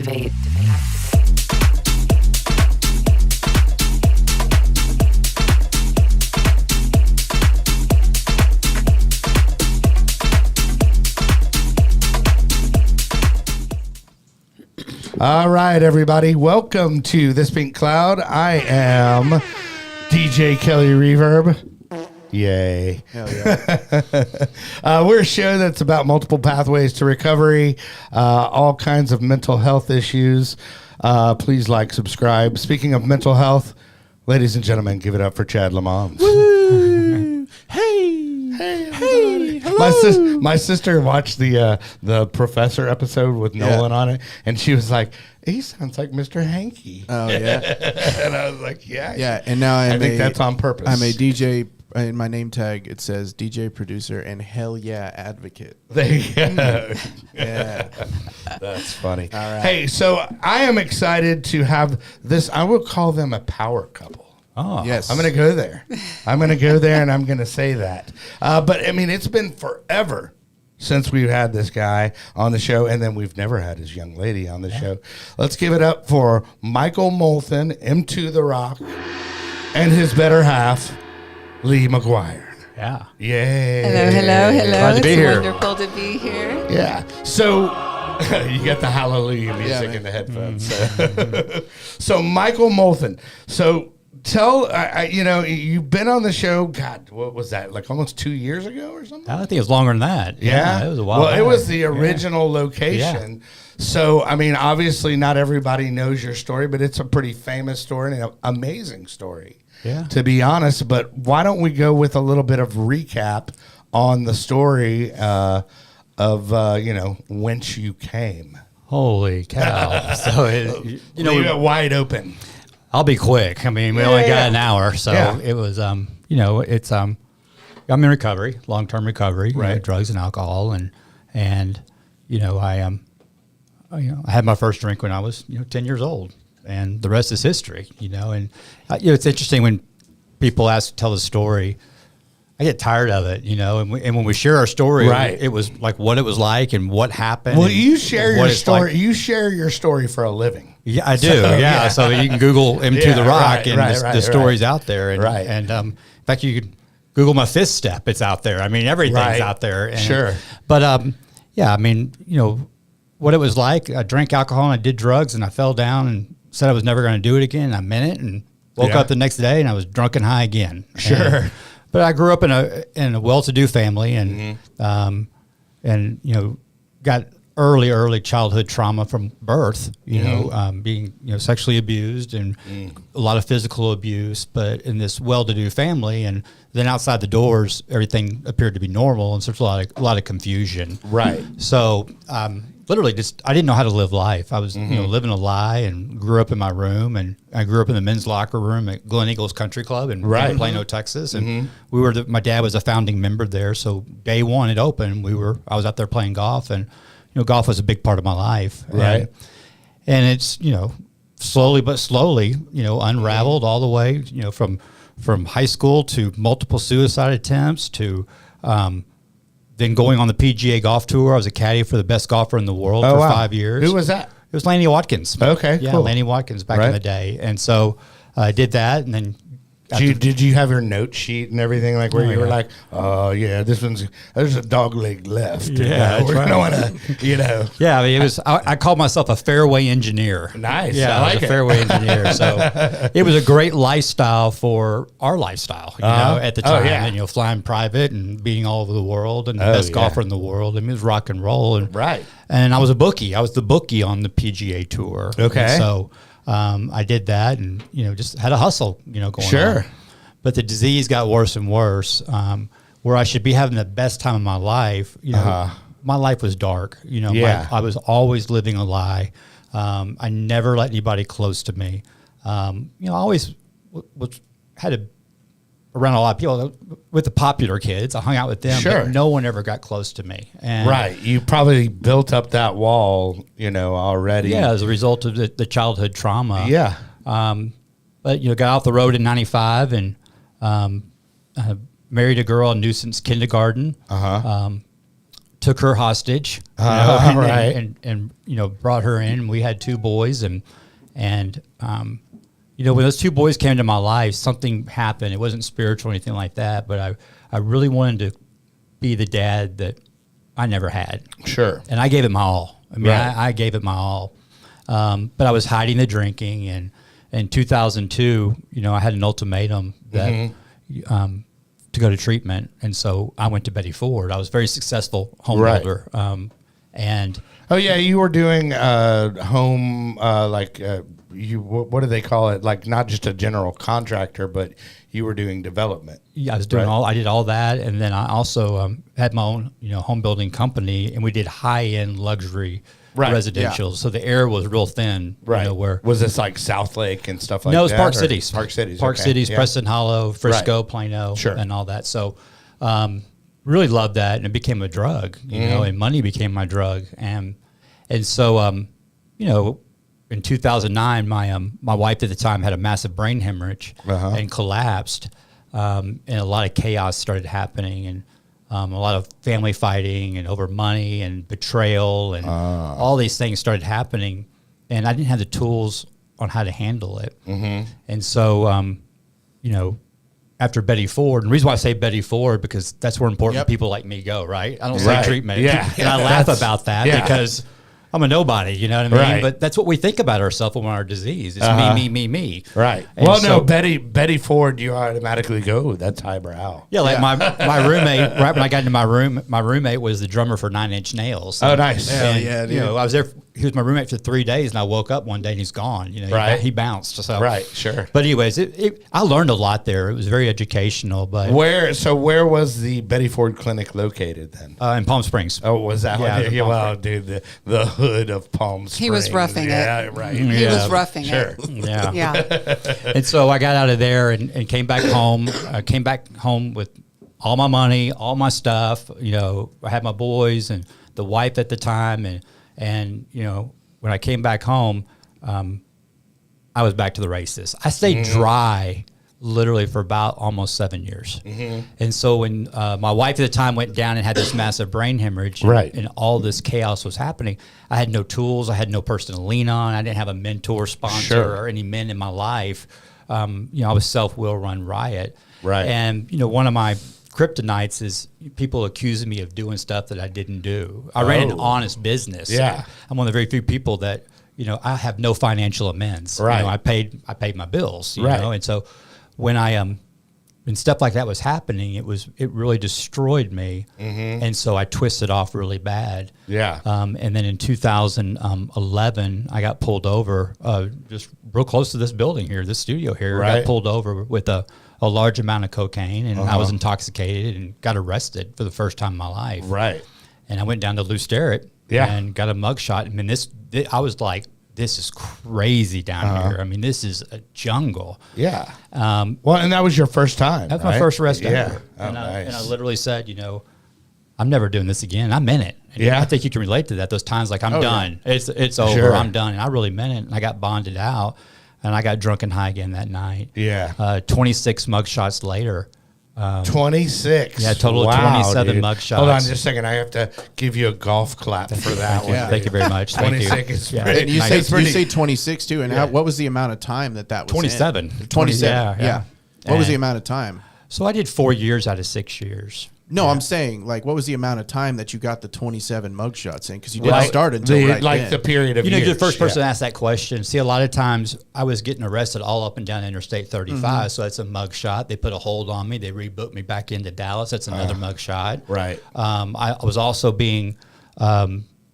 Activate. All right, everybody. Welcome to This Pink Cloud. I am DJ Kelly Reverb. Yay. Hell yeah. We're a show that's about multiple pathways to recovery, all kinds of mental health issues. Please like, subscribe. Speaking of mental health, ladies and gentlemen, give it up for Chad Lamont. Woo! Hey, hello. My sister watched the Professor episode with Nolan on it, and she was like, he sounds like Mr. Hanky. Oh, yeah. And I was like, yeah. Yeah, and now I think that's on purpose. I'm a DJ. In my name tag, it says DJ producer and hell yeah advocate. There you go. Yeah. That's funny. All right. Hey, so I am excited to have this. I will call them a power couple. Oh, yes. I'm going to go there. I'm going to go there, and I'm going to say that. But, I mean, it's been forever since we've had this guy on the show, and then we've never had his young lady on the show. Let's give it up for Michael Molthan, M2 The Rock, and his better half, Lee McGuire. Yeah. Yay. Hello. Glad to be It's here. wonderful to be here. Yeah. So you got the hallelujah music in the headphones. So Michael Molthan. So tell, you've been on the show, God, what was that, like almost 2 years ago or something? I think it was longer than that. Yeah. It was a while Well, back. it was the original location. Yeah. So, I mean, obviously not everybody knows your story, but it's a pretty famous story and an amazing story. Yeah. To be honest, but why don't we go with a little bit of recap on the story of whence you came? Holy cow. So, Leave it wide open. I'll be quick. I mean, we only got an hour. So it was, I'm in recovery, long-term recovery, Right. Drugs and alcohol. And I had my first drink when I was, 10 years old. And the rest is history, and it's interesting when people tell the story. I get tired of it, and when we share our story, Right. it was like what it was like and what happened. Well, and you share what your it's story. like. You share your story for a living. Yeah, I do. So, So you can Google M2 Yeah, The Rock, right, and the story's out there. And, Right. And in fact, you could Google my fifth step. It's out there. I mean, everything's Right. out there. And, Sure. But I mean, what it was like. I drank alcohol and I did drugs, and I fell down and said I was never going to do it again. And I meant it, and woke Yeah. up the next day and I was drunk and high again. Sure. But I grew up in a well-to-do family, and got early childhood trauma from birth. Being sexually abused and a lot of physical abuse. But in this well-to-do family, and then outside the doors, everything appeared to be normal, and so there's a lot of confusion. Right. So literally, I didn't know how to live life. I was living a lie, and grew up in my room, and I grew up in the men's locker room at Glen Eagles Country Club in Plano, Texas, and my dad was a founding member there. So day one it opened, I was out there playing golf, and golf was a big part of my life, Right. And it's slowly but slowly unraveled all the way from high school to multiple suicide attempts to then going on the PGA golf tour. I was a caddy for the best golfer in the world for 5 years. Who was that? It was Lanny Watkins. Okay, yeah, cool. Lanny Watkins back in the day. And so I did that, and then Did you have your note sheet and everything, like where you were yeah. like, oh yeah, there's a dog leg left. Yeah, that's we're right. gonna, Yeah, I mean, it was. I called myself a fairway engineer. Nice. Yeah, I like was a it. fairway engineer. So it was a great lifestyle for our lifestyle. At the Oh, time, yeah. and flying private and being all over the world and the Oh, best yeah. golfer in the world. I mean, it was rock and roll. And Right. And I was a bookie. I was the bookie on the PGA tour. Okay. And so I did that, and just had a hustle. Going Sure. on. But the disease got worse and worse. Where I should be having the best time of my life, my life was dark. Yeah. I was always living a lie. I never let anybody close to me. I always had around a lot of people with the popular kids. I hung out with them, Sure. but no one ever got close to me. And Right. You probably built up that wall, already. yeah, as a result of the childhood trauma. Yeah. But got off the road in '95 and married a girl I knew since kindergarten. took her hostage, right. and brought her in. We had 2 boys, and when those 2 boys came into my life, something happened. It wasn't spiritual or anything like that, but I really wanted to be the dad that I never had. Sure. And I gave it my all. I mean, Right. I gave it my all. But I was hiding the drinking, and in 2002, I had an ultimatum that to go to treatment, and so I went to Betty Ford. I was a very successful home Right. builder, and Oh yeah, you were doing home what do they call it? Like not just a general contractor, but you were doing development. yeah, I was doing Right. I did all that, and then I also had my own home building company, and we did high end luxury Right. residential. Yeah. So the air was real thin. Right. Where Was this like South Lake and stuff like that? no, it's Park or- Cities. Park Cities. Park okay. Cities, Yeah. Preston Hollow, Frisco, Plano, Sure. and all that. So, really loved that, and it became a drug, and money became my drug, and so, in 2009, my wife at the time had a massive brain hemorrhage and collapsed, and a lot of chaos started happening, and a lot of family fighting and over money and betrayal and all these things started happening, and I didn't have the tools on how to handle it. And so, after Betty Ford, and the reason why I say Betty Ford, because that's where important Yep. people like me go, right? I don't Right. say treatment. Yeah. And I laugh about that yeah. because I'm a nobody, you know what I mean? Right. But that's what we think about ourselves when we're our disease. It's me. Right. And Well, so- no, Betty Ford, you automatically go, that's highbrow. Yeah, like my roommate, right when I got into my room, my roommate was the drummer for Nine Inch Nails. Oh, nice. And, Yeah, dude. I was there. He was my roommate for 3 days, and I woke up one day and he's gone. Right. He bounced. So Right, sure. But anyways, I learned a lot there. It was very educational. But Where was the Betty Ford clinic located then? in Palm Springs. Oh, was that Yeah, one? the Yeah, Palm well, dude, the hood of Palm Springs. He was roughing it. Yeah, right. He Yeah, was roughing Sure. it. Yeah. Yeah. And so I got out of there and came back home. I came back home with all my money, all my stuff. I had my boys and the wife at the time, and when I came back home, I was back to the races. I stayed dry literally for about almost 7 years. And so when my wife at the time went down and had this massive brain hemorrhage, Right. and all this chaos was happening, I had no tools. I had no person to lean on. I didn't have a mentor, sponsor, Sure. or any men in my life. I was self-will run riot. Right. And, one of my kryptonites is people accusing me of doing stuff that I didn't do. I ran an Oh. honest business. Yeah. I'm one of the very few people that, I have no financial amends. Right. I paid my bills, Right. and so when when stuff like that was happening, it really destroyed me. And so I twisted off really bad. Yeah. And then in 2011, I got pulled over just real close to this building here, this studio here. I Right. got pulled over with a large amount of cocaine, and I was intoxicated and got arrested for the first time in my life. Right. And I went down to Lou Sterrett Yeah. and got a mugshot. I mean, I was like, this is crazy down here. I mean, this is a jungle. Yeah. Well, and that was your first time. That was my right? first arrest Yeah. ever. Oh, and nice. I literally said, I'm never doing this again. I meant it. And Yeah. I think you can relate to that. Those times like, I'm Oh, done. It's over. Sure. I'm done. And I really meant it. And I got bonded out, and I got drunk and high again that night. Yeah. 26 mugshots later. 26. Yeah, total of 27 mugshots. Hold on just a second. I have to give you a golf clap for that one. Yeah. Thank you very much. Thank you. 26 is Yeah. pretty- And you Nice. say it's pretty- you say 26 too, and what was the amount of time that was 27. in? 27. Yeah. What was the And- amount of time? So I did 4 years out of 6 years. No, I'm saying like what was the amount of time that you got the 27 mugshots in? Because you didn't Like start until the, right like then. the period of You're years. the first person Yeah. to ask that question. See, a lot of times I was getting arrested all up and down Interstate 35, so that's a mug shot. They put a hold on me. They rebooked me back into Dallas. That's another mug shot. Right. I was also being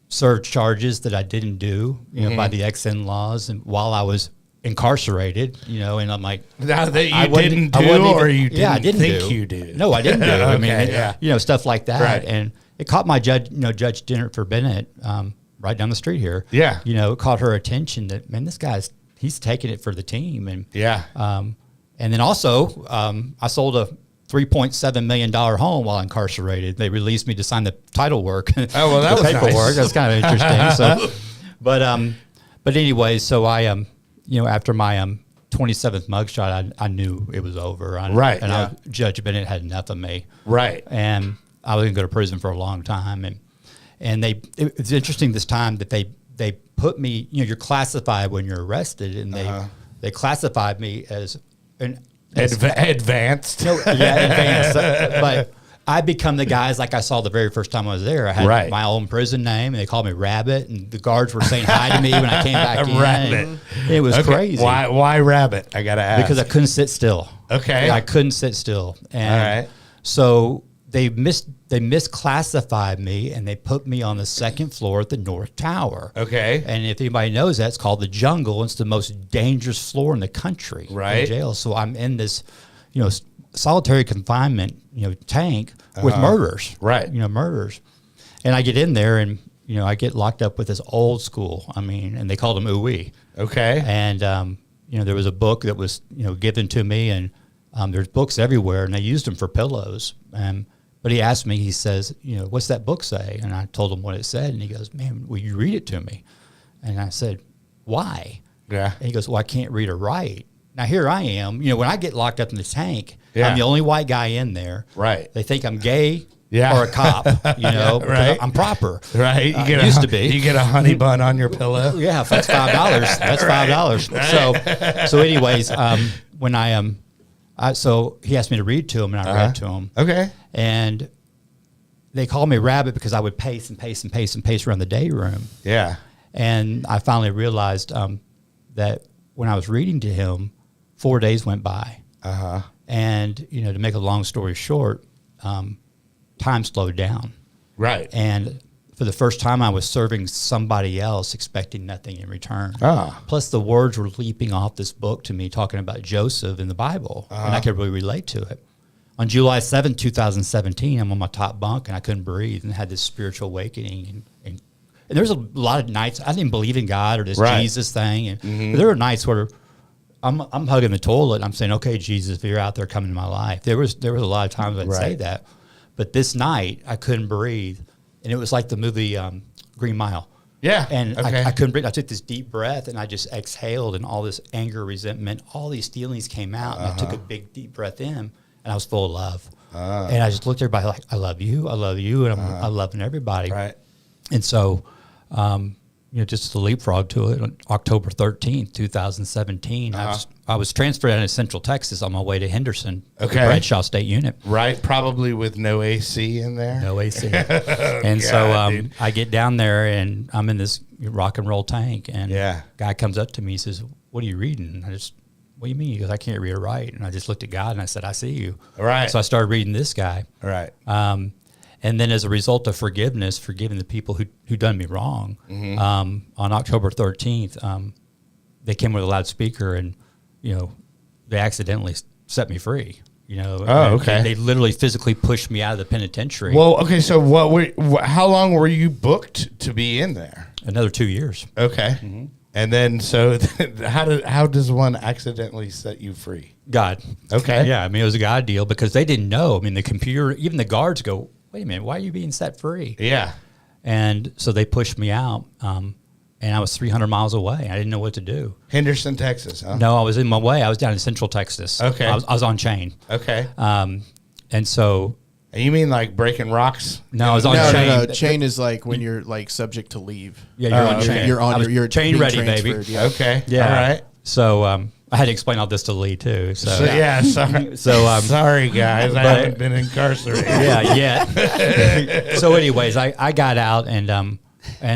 served charges that I didn't do, by the ex-in-laws, and while I was incarcerated, and I'm like, Now that you I wasn't- didn't I do wasn't or even- you didn't, yeah, I didn't think do. you did? No, I didn't do. I mean, Okay, yeah. stuff like that. Right. And it caught my Judge Jennifer Bennett right down the street here. Yeah. It caught her attention that, man, this guy's, he's taking it for the team. And Yeah. and then also I sold a $3.7 million home while incarcerated. They released me to sign the title work. Oh, well, that the was paperwork. nice. That's kind of interesting. So, but anyway, so I after my 27th mugshot, I knew it was over. Right, And yeah. Judge Bennett had enough of me. Right. And I was going to go to prison for a long time. And And it's interesting this time that they put me, you're classified when you're arrested, and they classified me as advanced. No, advanced. But I become the guys like I saw the very first time I was there. I had my own prison name, and they called me Rabbit, and the guards were saying hi to me when I came back in. Rabbit. It was crazy. Why Rabbit? I got to ask. Because I couldn't sit still. Okay. I couldn't sit still. And all right. So they misclassified me, and they put me on the second floor at the North Tower. Okay. And if anybody knows that, it's called the Jungle. It's the most dangerous floor in the country. Right. In jail. So I'm in this, solitary confinement, tank with murderers. Right. Murderers. And I get in there, and I get locked up with this old school. And they called them ooey. Okay. And there was a book that was given to me, and there's books everywhere, and they used them for pillows. But he asked me, he says, what's that book say? And I told him what it said, and he goes, man, will you read it to me? And I said, why? Yeah. And he goes, well, I can't read or write. Now, here I am. When I get locked up in the tank, Yeah. I'm the only white guy in there. Right. They think I'm gay Yeah. or a cop, because right. I'm proper. Right. You Used to be. You get a honey bun on your pillow. Yeah, that's $5. That's $5. Right. So anyways, when so he asked me to read to him, and I read to him. Okay. And they called me Rabbit because I would pace and pace and pace and pace around the day room. Yeah. And I finally realized that when I was reading to him, 4 days went by. Uh-huh. And, to make a long story short, time slowed down. Right. And for the first time, I was serving somebody else, expecting nothing in return. Ah. Plus, the words were leaping off this book to me, talking about Joseph in the Bible, and I could really relate to it. On July 7th, 2017, I'm on my top bunk, and I couldn't breathe, and had this spiritual awakening. And there was a lot of nights I didn't believe in God or this Jesus thing, and there were nights where I'm hugging the toilet, and I'm saying, "Okay, Jesus, if you're out there, come into my life." There was a lot of times I'd say that, but this night I couldn't breathe. And it was like the movie Green Mile. Yeah. And okay. I couldn't breathe. I took this deep breath, and I just exhaled, and all this anger, resentment, all these feelings came out. And I took a big, deep breath in, and I was full of love. And I just looked at everybody like, I love you, and I'm loving everybody. Right. And so, just to leapfrog to it, on October 13th, 2017, I was transferred out of Central Texas on my way to Henderson, the Bradshaw State Unit. Right, probably with no AC in there. No AC. And so I get down there, and I'm in this rock and roll tank, and guy comes up to me, he says, "What are you reading?" And what do you mean? He goes, "I can't read or write." And I just looked at God, and I said, "I see you." Right. So I started reading this guy. Right. And then as a result of forgiveness, forgiving the people who done me wrong, on October 13th, they came with a loudspeaker, and, they accidentally set me free. Oh, okay. They literally physically pushed me out of the penitentiary. Well, okay. So how long were you booked to be in there? Another 2 years. Okay. And then, so how does one accidentally set you free? God. Okay. Yeah. It was a God deal because they didn't know. The computer, even the guards go, "Wait a minute, why are you being set free?" Yeah. And so they pushed me out, and I was 300 miles away. I didn't know what to do. Henderson, Texas, huh? No, I was in my way. I was down in Central Texas. Okay. I was on chain. Okay. And so... You mean like breaking rocks? No, I was on chain. No. Chain is like when you're like subject to leave. Yeah, you're on chain. You're chain being ready, baby. Yeah. Okay. Yeah. All right. So I had to explain all this to Lee too. Sorry. Sorry, guys. I haven't been incarcerated. Yeah. So anyways, I got out, and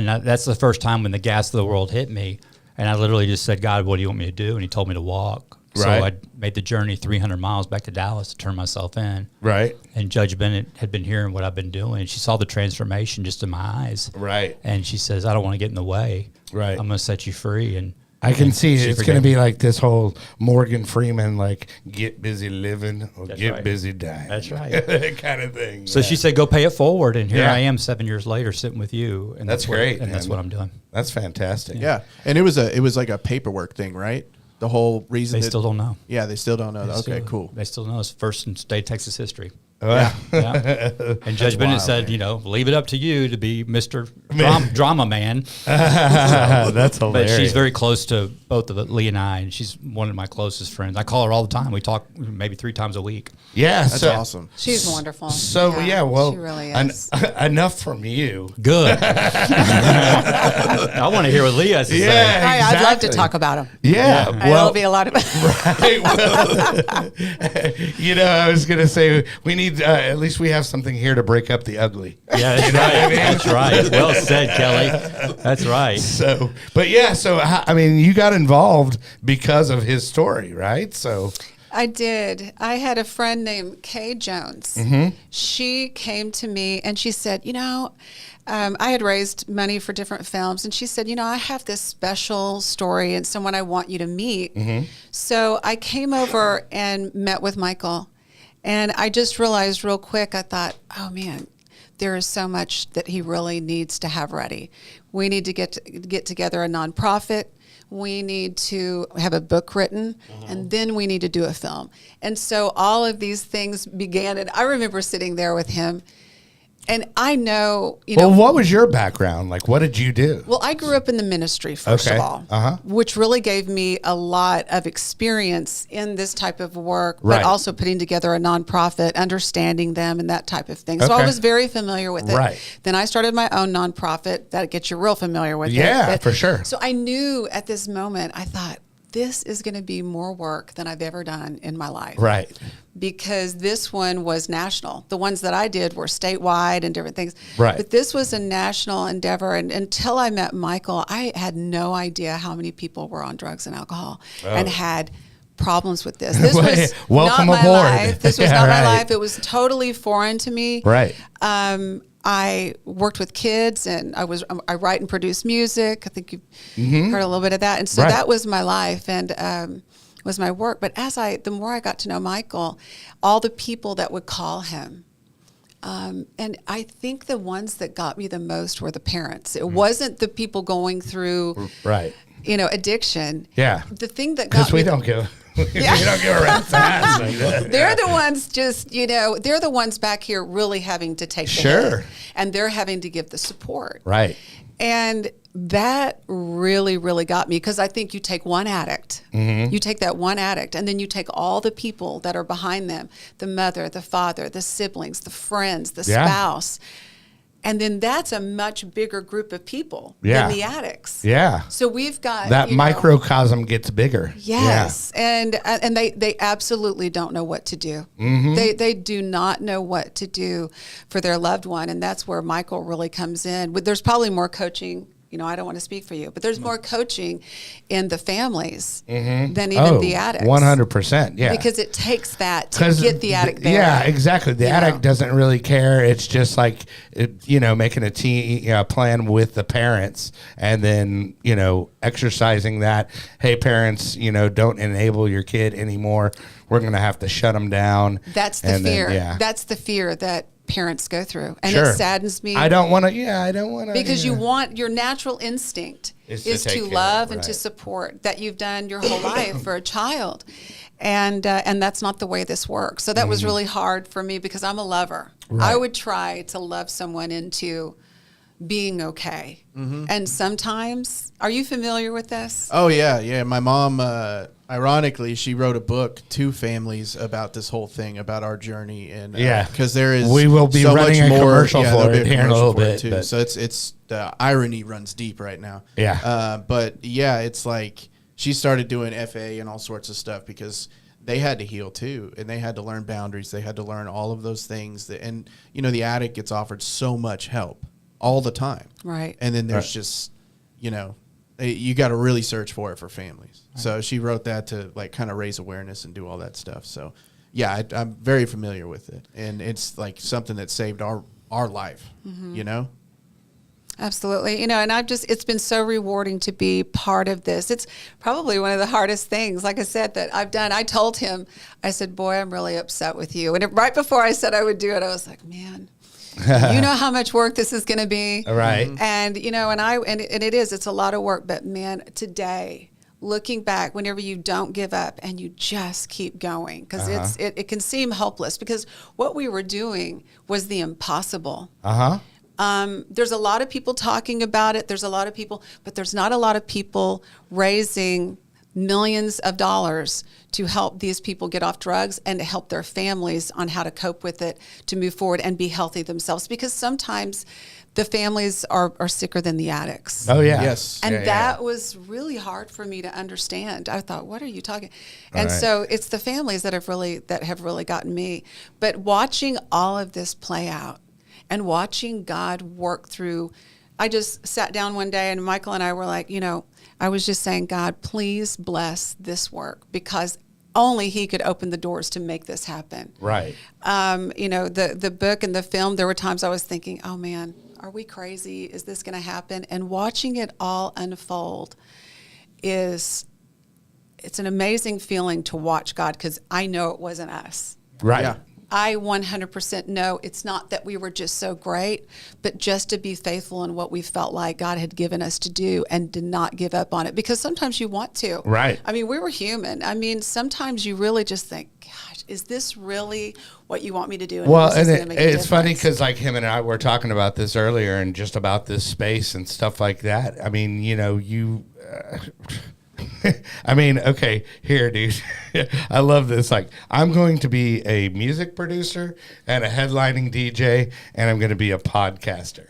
that's the first time when the gas of the world hit me, and I literally just said, "God, what do you want me to do?" And he told me to walk. Right. So I made the journey 300 miles back to Dallas to turn myself in. Right. And Judge Bennett had been hearing what I've been doing, and she saw the transformation just in my eyes. Right. And she says, "I don't want to get in the way. Right. I'm going to set you free." And I can see she it's going to be like this whole Morgan Freeman, like, get busy living or That's get right. busy dying. That's right. kind of thing. So she said, "Go pay it forward." And here Yeah. I am 7 years later sitting with you. And That's great, And that's man. what I'm doing. That's fantastic. Yeah, and it was like a paperwork thing, right? The whole reason They still don't know. Yeah, they still don't know. Okay, cool. They still know it's first in state of Texas history. Well, And Judge Bennett said, leave it up to you to be Mr. Drama Man. That's hilarious. But she's very close to both of Lee and I, and she's one of my closest friends. I call her all the time. We talk maybe 3 times a week. Yeah, that's awesome. She's wonderful. So well, she really is. Enough from you. Good. I want to hear what Lee has to say. Exactly. I'd love to talk about him. Yeah, It'll be a lot of. Right. Well, I was gonna say we need at least we have something here to break up the ugly. Yeah, that's right. That's right. Well said, Kelly. That's right. So, but yeah, you got involved because of his story, right? So. I did. I had a friend named Kay Jones. She came to me and she said, I had raised money for different films. And she said, I have this special story and someone I want you to meet. So I came over and met with Michael. And I just realized real quick, I thought, oh, man, there is so much that he really needs to have ready. We need to get together a nonprofit. We need to have a book written, and then we need to do a film. And so all of these things began, and I remember sitting there with him, and I know, Well, what was your background? Like, what did you do? Well, I grew up in the ministry, first of all, which really gave me a lot of experience in this type of work, but also putting together a nonprofit, understanding them and that type of thing. So I was very familiar with it. Right. Then I started my own nonprofit. That gets you real familiar with it. Yeah, for sure. So I knew at this moment, I thought, this is going to be more work than I've ever done in my life. Right. Because this one was national. The ones that I did were statewide and different things. Right. But this was a national endeavor. And until I met Michael, I had no idea how many people were on drugs and alcohol and had problems with this. This was Welcome not my aboard. life. This was not my life. It was totally foreign to me. Right. I worked with kids, and I write and produce music. I think you've heard a little bit of that, and so that was my life and was my work. But the more I got to know Michael, all the people that would call him, and I think the ones that got me the most were the parents. It wasn't the people going through, addiction. Yeah. The thing that got me, we don't go. We don't go around that. They're the ones they're the ones back here really having to take the hit, and they're having to give the support. Right. And that really, really got me, because I think you take one addict, you take that one addict, and then you take all the people that are behind them, the mother, the father, the siblings, the friends, the spouse. And then that's a much bigger group of people than the addicts. Yeah. So we've got that microcosm gets bigger. Yes. Yeah. And they absolutely don't know what to do. They do not know what to do for their loved one. And that's where Michael really comes in. There's probably more coaching. I don't want to speak for you, but there's more coaching in the families than even the addicts. 100%. Yeah. Because it takes that to get the addict there. Yeah, exactly. The addict doesn't really care. It's just like, making a plan with the parents, and then, exercising that. Hey, parents, don't enable your kid anymore. We're going to have to shut them down. That's the fear. That's the fear that parents go through, and it saddens me. I don't want to. Because you want, your natural instinct is to love and to support, that you've done your whole life for a child, and that's not the way this works. So that was really hard for me, because I'm a lover. I would try to love someone into being okay, and sometimes, are you familiar with this? Oh yeah. My mom, ironically, she wrote a book to families about this whole thing, about our journey, and because we will be so running much a commercial for it here in a little bit too. So it's the irony runs deep right now. But it's like she started doing FA and all sorts of stuff, because they had to heal too, and they had to learn boundaries. They had to learn all of those things and the addict gets offered so much help all the time, right? And then there's just you got to really search for it for families. Right. So she wrote that to kind of raise awareness and do all that stuff. So I'm very familiar with it, and it's like something that saved our life. Absolutely. And it's been so rewarding to be part of this. It's probably one of the hardest things, like I said, that I've done. I told him, I said, boy, I'm really upset with you. And right before I said I would do it, I was like, man, you know how much work this is going to be. Right. And, and it is, it's a lot of work, but man, today, looking back, whenever you don't give up and you just keep going, because it can seem hopeless, because what we were doing was the impossible. There's a lot of people talking about it. There's a lot of people, but there's not a lot of people raising millions of dollars to help these people get off drugs and to help their families on how to cope with it, to move forward and be healthy themselves, because sometimes the families are sicker than the addicts. Oh, yeah. Yes. And that was really hard for me to understand. I thought, what are you talking? And so it's the families that have really gotten me. But watching all of this play out and watching God work through, I just sat down one day and Michael and I were like, I was just saying, God, please bless this work, because only He could open the doors to make this happen. Right. The book and the film, there were times I was thinking, oh man, are we crazy? Is this going to happen? And watching it all unfold it's an amazing feeling to watch God, because I know it wasn't us. Right. Yeah. I 100% know it's not that we were just so great, but just to be faithful in what we felt like God had given us to do and did not give up on it, because sometimes you want to. Right. I mean, we were human. I mean, sometimes you really just think, gosh, is this really what you want me to do? And it's funny because like him and I were talking about this earlier, and just about this space and stuff like that. I mean, I mean, okay, here, dude. I love this. Like, I'm going to be a music producer and a headlining DJ, and I'm going to be a podcaster.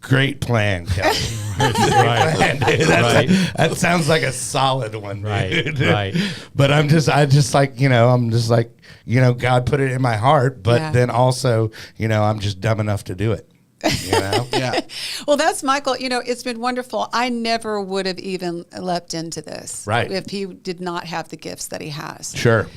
Great plan, Kelly. Right. That sounds like a solid one, dude. Right. But God put it in my heart, but then also, I'm just dumb enough to do it. Yeah. Well, that's Michael. It's been wonderful. I never would have even leapt into this if he did not have the gifts that he has. Sure.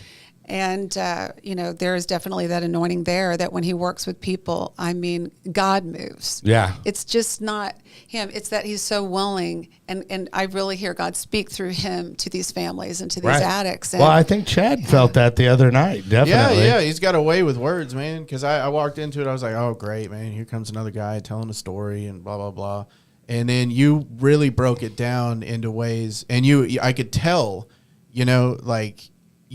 And, there is definitely that anointing there, that when he works with people, I mean, God moves. Yeah. It's just not him. It's that he's so willing. And I really hear God speak through him to these families and to these addicts. And, well, I think Chad felt that the other night. Definitely. Yeah. He's got a way with words, man. Because I walked into it. I was like, oh, great, man. Here comes another guy telling a story and blah, blah, blah. And then you really broke it down into ways. And I could tell,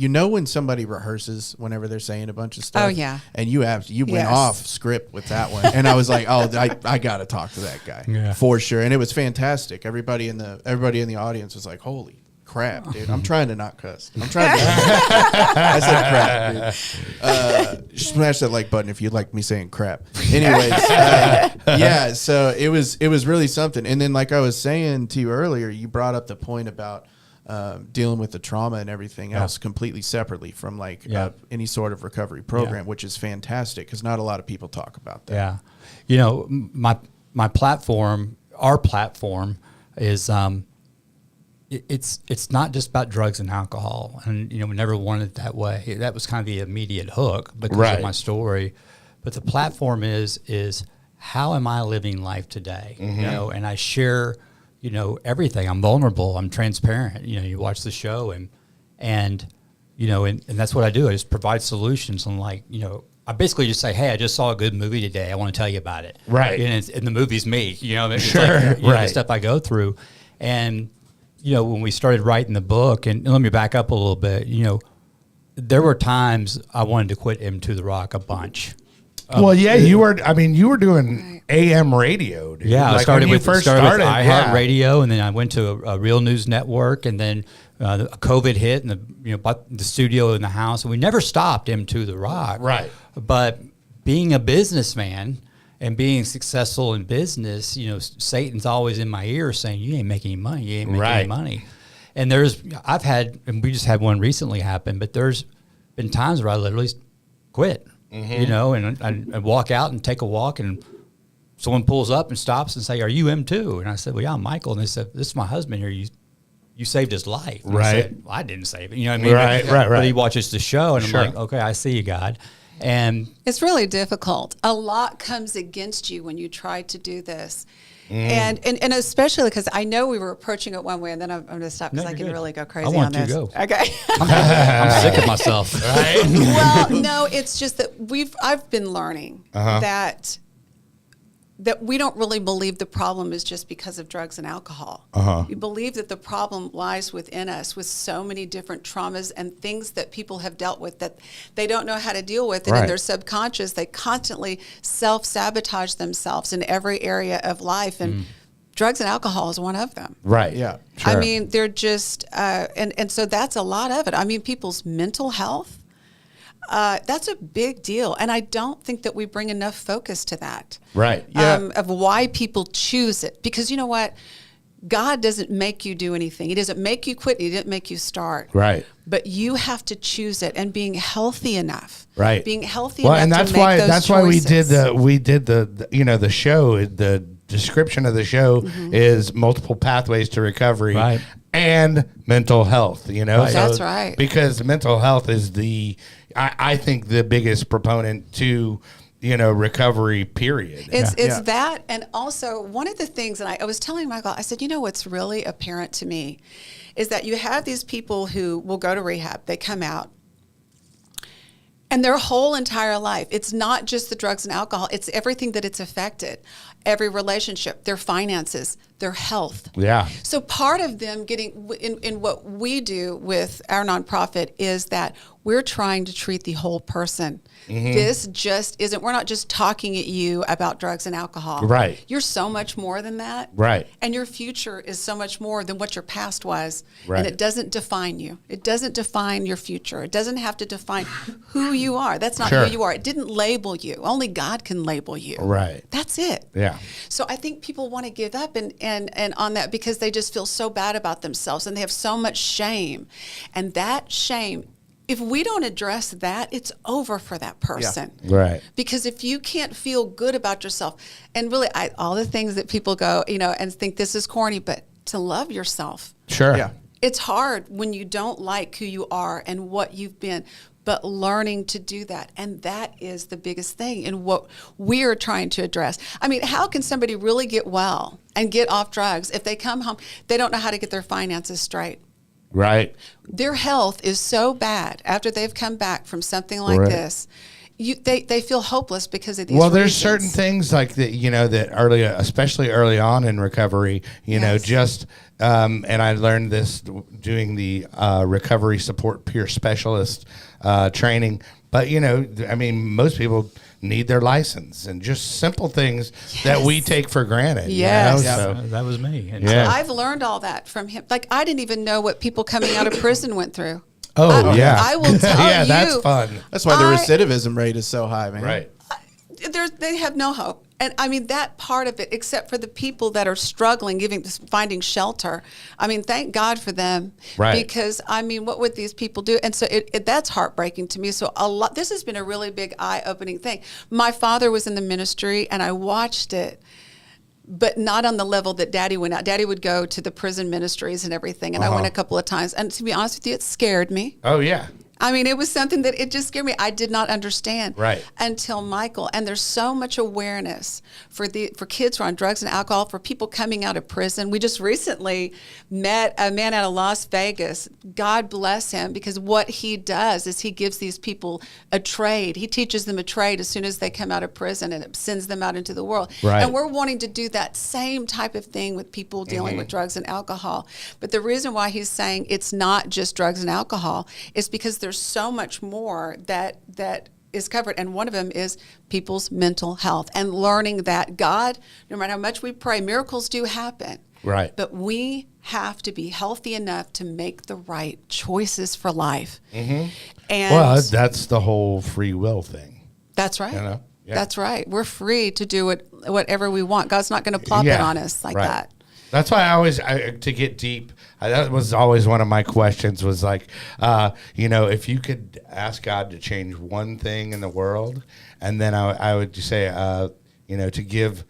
when somebody rehearses whenever they're saying a bunch of stuff. Oh, yeah. And you went off script with that one. And I was like, oh, I got to talk to that guy for sure. And it was fantastic. Everybody in the audience was like, holy crap, dude. I'm trying to not cuss. I said crap, dude. Smash that like button if you like me saying crap. Anyways, so it was really something. And then like I was saying to you earlier, you brought up the point about dealing with the trauma and everything else completely separately from any sort of recovery program, which is fantastic because not a lot of people talk about that. Yeah. My platform, our platform is, it's not just about drugs and alcohol, and we never wanted it that way. That was kind of the immediate hook because of my story. But the platform is how am I living life today? Mm-hmm. And I share everything. I'm vulnerable. I'm transparent. You watch the show and that's what I do. I just provide solutions. And I basically just say, hey, I just saw a good movie today. I want to tell you about it. Right. And the movie's me. It's sure. the stuff I go through. And when we started writing the book, and let me back up a little bit. There were times I wanted to quit Into the Rock a bunch. You were doing AM radio, dude. Yeah, I started with iHeartRadio, and then I went to a Real News Network, and then COVID hit, and bought the studio in the house, and we never stopped Into the Rock. Right. But being a businessman and being successful in business, Satan's always in my ear saying, "You ain't making any money. You ain't making any money." And and we just had one recently happen, but there's been times where I literally quit. Mm-hmm. And I walk out and take a walk, and someone pulls up and stops and say, "Are you him too?" And I said, "Well, yeah, I'm Michael." And they said, "This is my husband here. You saved his life." And I said, well, I didn't save it. You know what I mean? Right. But he watches the show, and I'm like, okay, I see you, God. And it's really difficult. A lot comes against you when you try to do this. And especially because I know we were approaching it one way, and then I'm going to stop because I can really go crazy on this. I want to go. Okay. I'm sick of myself. Right? Well, no, it's just that I've been learning that that we don't really believe the problem is just because of drugs and alcohol. We believe that the problem lies within us with so many different traumas and things that people have dealt with that they don't know how to deal with. And in their subconscious, they constantly self-sabotage themselves in every area of life. And drugs and alcohol is one of them. Right. Yeah. Sure. I mean, they're just, and so that's a lot of it. I mean, people's mental health, that's a big deal. And I don't think that we bring enough focus to that. Right. Yeah. Of why people choose it. Because you know what? God doesn't make you do anything. He doesn't make you quit. He didn't make you start. Right. But you have to choose it, and being healthy enough. Right. Being healthy enough and that's to make why those that's choices. why we did the you know, the show, the description of the show is multiple pathways to recovery. Right. And mental health, you know. Right. So, that's right. Because mental health is I think the biggest proponent to, you know, recovery, period. It's that. And also one of the things, and I was telling Michael, I said, you know, what's really apparent to me is that you have these people who will go to rehab, they come out, and their whole entire life, it's not just the drugs and alcohol, it's everything that it's affected. Every relationship, their finances, their health. Yeah. So part of them getting, in what we do with our nonprofit is that we're trying to treat the whole person. This just isn't, we're not just talking at you about drugs and alcohol. Right. You're so much more than that. Right. And your future is so much more than what your past was. Right. And it doesn't define you. It doesn't define your future. It doesn't have to define who you are. That's not Sure. who you are. It didn't label you. Only God can label you. Right. That's it. Yeah. So I think people want to give up and on that because they just feel so bad about themselves and they have so much shame. And that shame, if we don't address that, it's over for that person. Yeah. Right. Because if you can't feel good about yourself, and really all the things that people go, you know, and think this is corny, but to love yourself. Sure. Yeah. It's hard when you don't like who you are and what you've been, but learning to do that. And that is the biggest thing in what we're trying to address. I mean, how can somebody really get well and get off drugs if they come home, they don't know how to get their finances straight? Right. Their health is so bad after they've come back from something like this. They feel hopeless because of these there's reasons. certain things like that, you know, that especially early on in recovery, you know, just, and I learned this doing the recovery support peer specialist training. But, you know, I mean, most people need their license and just simple things that we take for granted. Yes. You know? So, that was me. And I've learned all that from him. Like, I didn't even know what people coming out of prison went through. Oh, yeah. I will tell yeah, you. that's fun. That's why the recidivism rate is so high, man. Right. They have no hope. And I mean, that part of it, except for the people that are struggling, finding shelter. I mean, thank God for them. Right. Because, I mean, what would these people do? And so that's heartbreaking to me. So this has been a really big eye-opening thing. My father was in the ministry, and I watched it, but not on the level that Daddy went out. Daddy would go to the prison ministries and everything, and I went a couple of times. And to be honest with you, it scared me. Oh, yeah. I mean, it was something that it just scared me. I did not understand until Michael. And there's so much awareness for kids who are on drugs and alcohol, for people coming out of prison. We just recently met a man out of Las Vegas. God bless him, because what he does is he gives these people a trade. He teaches them a trade as soon as they come out of prison, and it sends them out into the world. Right. And we're wanting to do that same type of thing with people dealing with drugs and alcohol. But the reason why he's saying it's not just drugs and alcohol is because there's so much more that is covered, and one of them is people's mental health and learning that God, no matter how much we pray, miracles do happen. Right. But we have to be healthy enough to make the right choices for life. And that's the whole free will thing. That's right. You know? Yeah. That's right. We're free to do whatever we want. God's not going to plop it on us like that. That's why to get deep, that was always one of my questions was like, you know, if you could ask God to change one thing in the world, and then I would say, you know, to give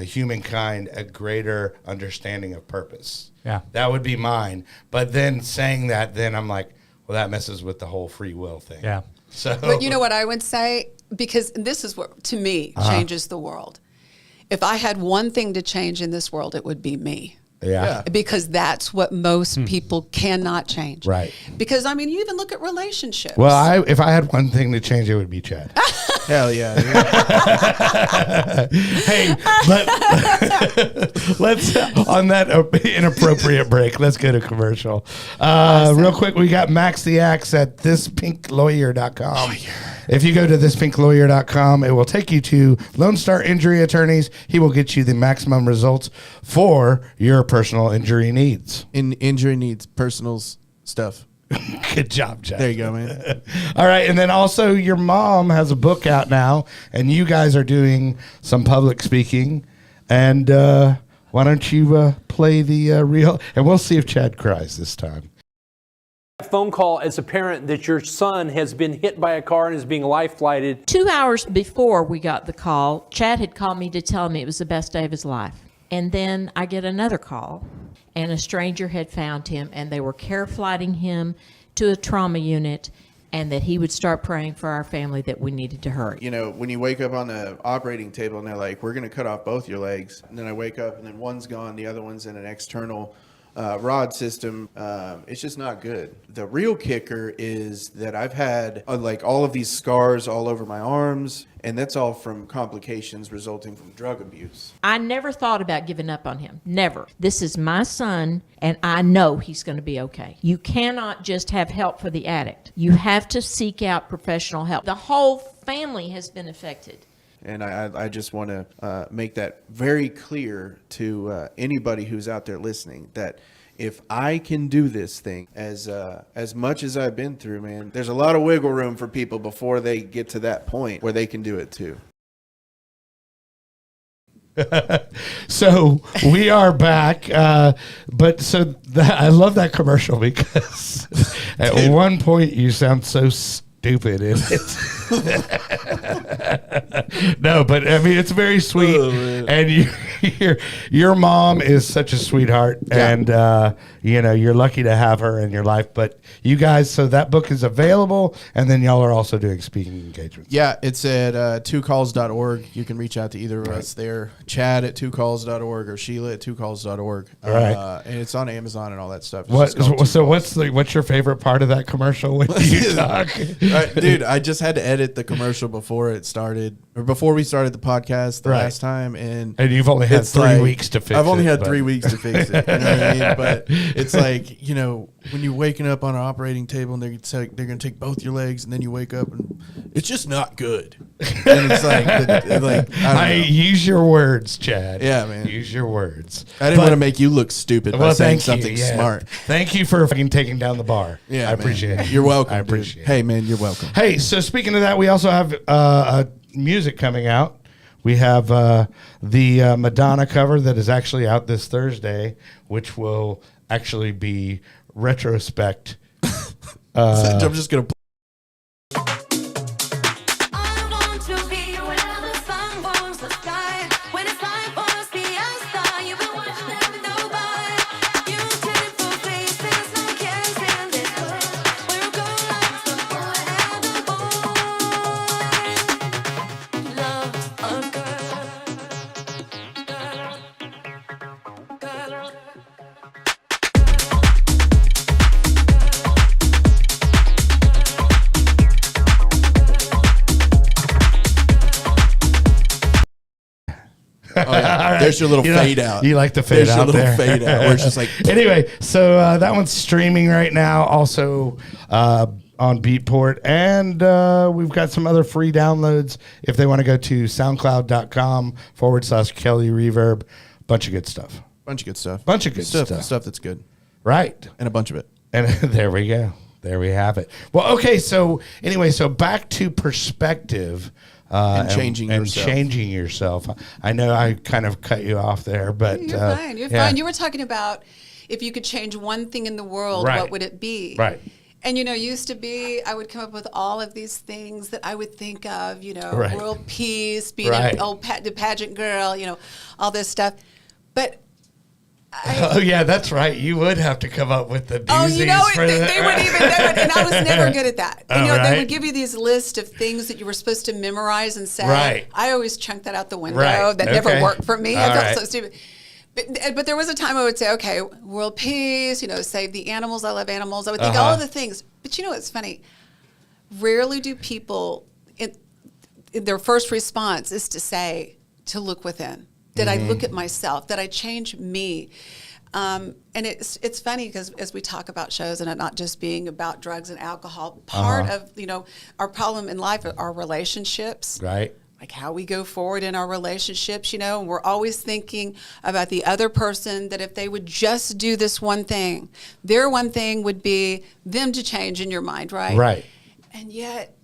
humankind a greater understanding of purpose. Yeah. That would be mine. But then saying that, then I'm like, well, that messes with the whole free will thing. Yeah. So, but you know what I would say? Because this is what, to me, changes the world. If I had one thing to change in this world, it would be me. Yeah. Because that's what most people cannot change. Right. Because, I mean, you even look at relationships. Well, if I had one thing to change, it would be Chad. Hell yeah. Hey, but let's, on that inappropriate break, let's go to commercial. Real quick, we got Max the Axe at thispinklawyer.com. If you go to thispinklawyer.com, it will take you to Lone Star Injury Attorneys. He will get you the maximum results for your personal injury needs. Injury needs, personal stuff. Good job, Jack. There you go, man. All right, and then also your mom has a book out now, and you guys are doing some public speaking. And why don't you play the real, and we'll see if Chad cries this time. Phone call as a parent that your son has been hit by a car and is being life flighted. 2 hours before we got the call, Chad had called me to tell me it was the best day of his life. And then I get another call, and a stranger had found him, and they were care flighting him to a trauma unit, and that he would start praying for our family that we needed to hurry. You know, when you wake up on the operating table and they're like, we're going to cut off both your legs, and then I wake up and then one's gone, the other one's in an external rod system, it's just not good. The real kicker is that I've had like all of these scars all over my arms, and that's all from complications resulting from drug abuse. I never thought about giving up on him. Never. This is my son, and I know he's going to be okay. You cannot just have help for the addict. You have to seek out professional help. The whole family has been affected. And I just want to make that very clear to anybody who's out there listening, that if I can do this thing as much as I've been through, man, there's a lot of wiggle room for people before they get to that point where they can do it too. So we are back, but so I love that commercial because at one point you sound so stupid in it. No, but I mean it's very sweet, and your mom is such a sweetheart, and you know you're lucky to have her in your life. But you guys, so that book is available, and then y'all are also doing speaking engagements. Yeah, it's at 2calls.org. You can reach out to either of us there. Chad at 2calls.org or Sheila at 2calls.org. Right, and it's on Amazon and all that stuff. What's your favorite part of that commercial when you talk? Dude, I just had to edit the commercial before it started, or before we started the podcast last time, and you've only had 3 weeks to fix it. I've only had 3 weeks to fix it. You know what I mean? But it's like, you know, when you're waking up on an operating table and they're going to take both your legs, and then you wake up and it's just not good. And it's like I use your words, Chad. Yeah, man. Use your words. I didn't want to make you look stupid by saying something smart. Thank you for fucking taking down the bar. Yeah, I appreciate it. You're welcome. I appreciate it. Hey, man, you're welcome. Hey, so speaking of that, we also have music coming out. We have the Madonna cover that is actually out this Thursday, which will actually be retrospect. I'm just going to there's your little fade out. You like the fade out there. There's your little fade out where it's just like... Anyway, so that one's streaming right now. Also on Beatport. And we've got some other free downloads if they want to go to soundcloud.com/Kelly Reverb. Bunch of good stuff. Bunch of good stuff. Stuff that's good. Right. And a bunch of it. And there we go. There we have it. Well, okay. So anyway, so back to perspective. And changing yourself. I know I kind of cut you off there, but you're fine. You're fine. You were talking about if you could change one thing in the world, what would it be? Right. And used to be, I would come up with all of these things that I would think of, world peace, being an old pageant girl, all this stuff. But that's right. You would have to come up with the doozies. They would, and I was never good at that. They would give you these lists of things that you were supposed to memorize and say. Right. I always chunked that out the window. That never worked for me. I felt so stupid. But there was a time I would say, okay, world peace, save the animals. I love animals. I would think all of the things. But it's funny. Rarely do people their first response is to look within. Did I look at myself? Did I change me? And it's funny because as we talk about shows and it not just being about drugs and alcohol, part of, our problem in life are our relationships. Right. Like how we go forward in our relationships, and we're always thinking about the other person, that if they would just do this one thing, their one thing would be them to change in your mind, right? Right. And yet,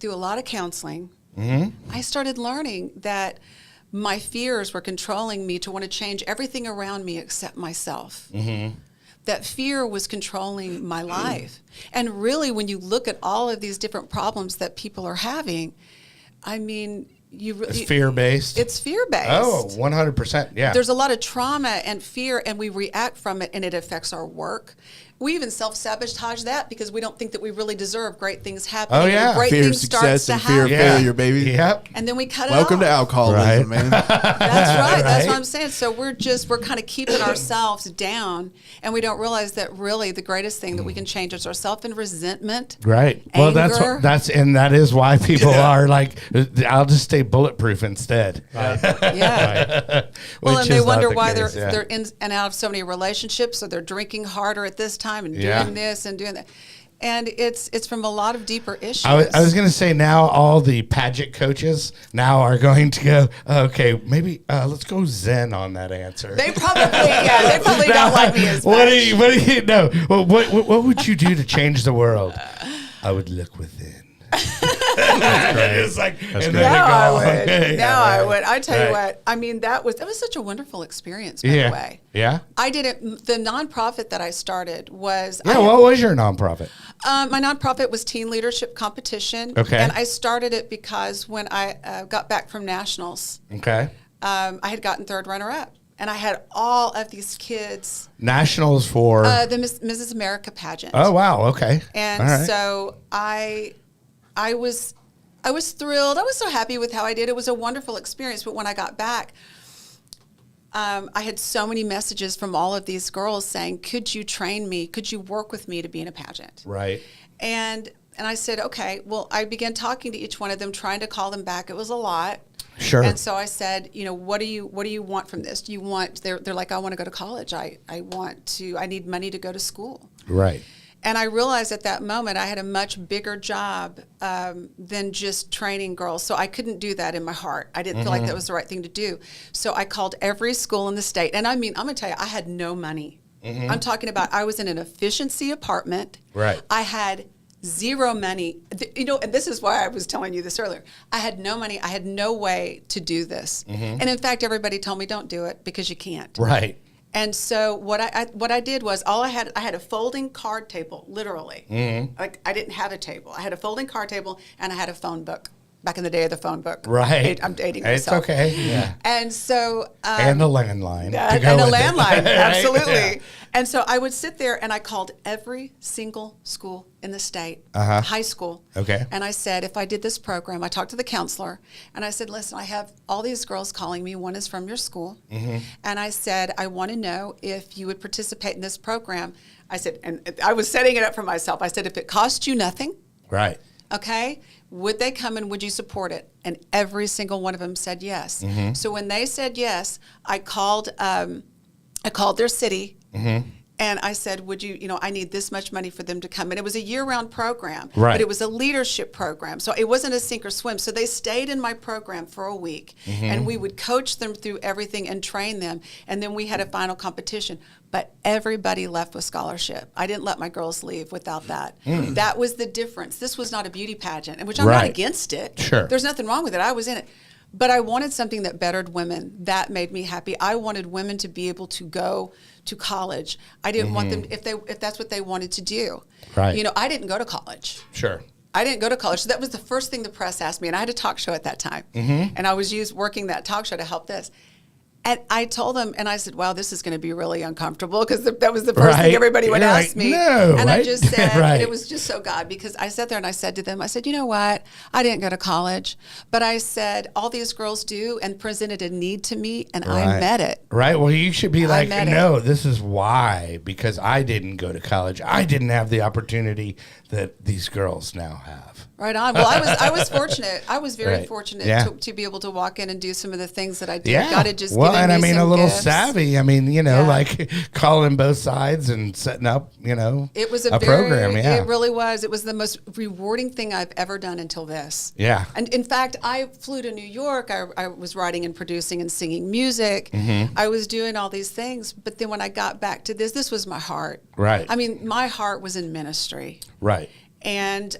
through a lot of counseling, I started learning that my fears were controlling me to want to change everything around me except myself. That fear was controlling my life. And really, when you look at all of these different problems that people are having, I mean, it's fear-based. It's fear-based. Oh, 100%. Yeah. There's a lot of trauma and fear, and we react from it, and it affects our work. We even self-sabotage that because we don't think that we really deserve great things happening. Oh, yeah. Great Fear of things success and starts to fear of happen. failure, baby. Yep. And then we cut it Welcome off. to alcoholism, man. That's right. That's Right. what I'm saying. So we're kind of keeping ourselves down, and we don't realize that really the greatest thing that we can change is ourselves and resentment. Right. Well, anger. that is why people are like, I'll just stay bulletproof instead. Yeah. Well, and Which they is not wonder the why case, they're in and out of so many relationships, so they're drinking harder at this time and doing this and doing that. And it's from a lot of deeper issues. I was going to say, now all the pageant coaches now are going to go, okay, maybe let's go Zen on that answer. They probably don't like me as much. What do you know? What would you do to change the world? I would look within. It's like, and then I they go, would. okay, I would. I tell you Right. what. I mean, that was such a wonderful experience. By the way, Yeah. I did it. The nonprofit that I started was Yeah. What was your nonprofit? my nonprofit was Teen Leadership Competition. Okay. And I started it because when I got back from nationals, Okay. I had gotten third runner-up. And I had all of these kids. Nationals for The Mrs. America pageant. Oh wow. Okay. And All right. so I was thrilled. I was so happy with how I did. It was a wonderful experience. But when I got back, I had so many messages from all of these girls saying, "Could you train me? Could you work with me to be in a pageant?" Right. And I said, "Okay." Well, I began talking to each one of them, trying to call them back. It was a lot. Sure. And so I said, what do you want from this? Do you want? They're like, I want to go to college. I need money to go to school. Right. And I realized at that moment I had a much bigger job than just training girls. So I couldn't do that in my heart. I didn't feel like that was the right thing to do. So I called every school in the state. And I mean, I'm going to tell you, I had no money. I'm talking about I was in an efficiency apartment. Right. I had zero money. And this is why I was telling you this earlier. I had no money. I had no way to do this. And in fact, everybody told me, don't do it because you can't. Right. And so what I did was I had a folding card table, literally. Like I didn't have a table. I had a folding card table and I had a phone book. Back in the day of the phone book. Right. I'm dating It's myself. okay. Yeah. And so And a landline. and a landline, absolutely. Yeah. And so I would sit there and I called every single school in the state, high school. Okay. And I said, if I did this program, I talked to the counselor and I said, listen, I have all these girls calling me. One is from your school. And I said, I want to know if you would participate in this program. I said, and I was setting it up for myself. I said, if it cost you nothing, Right. okay, would they come and would you support it? And every single one of them said yes. So when they said yes, I called their city and I said, would you, I need this much money for them to come. And it was a year-round program, Right. but it was a leadership program. So it wasn't a sink or swim. So they stayed in my program for a week and we would coach them through everything and train them. And then we had a final competition. But everybody left with scholarship. I didn't let my girls leave without that. That was the difference. This was not a beauty pageant, and which I'm not Right. against it. Sure. There's nothing wrong with it. I was in it. But I wanted something that bettered women. That made me happy. I wanted women to be able to go to college. I didn't want them, if that's what they wanted to do. Right. I didn't go to college. Sure. I didn't go to college. So that was the first thing the press asked me. And I had a talk show at that time. And I was working that talk show to help this. And I told them, and I said, wow, this is going to be really uncomfortable because that was the first Right. thing everybody would You're ask like, me. no, and I right? just said, Right. and it was just so God, because I sat there and I said to them, I said, you know what? I didn't go to college, but I said, all these girls do and presented a need to me, and I Right. met it. Right. Well, you should be like, met it. no, this is why, because I didn't go to college. I didn't have the opportunity that these girls now have. Right on. Well, I was fortunate. I was very fortunate Yeah. to be able to walk in and do some of the things that I did. Yeah. God had just well, given and I me mean, some a little gifts. savvy. I mean, like calling both sides and setting up, it was a program. Yeah. It really was. It was the most rewarding thing I've ever done until this. Yeah. And in fact, I flew to New York. I was writing and producing and singing music. I was doing all these things. But then when I got back to this was my heart. Right. I mean, my heart was in ministry. Right. And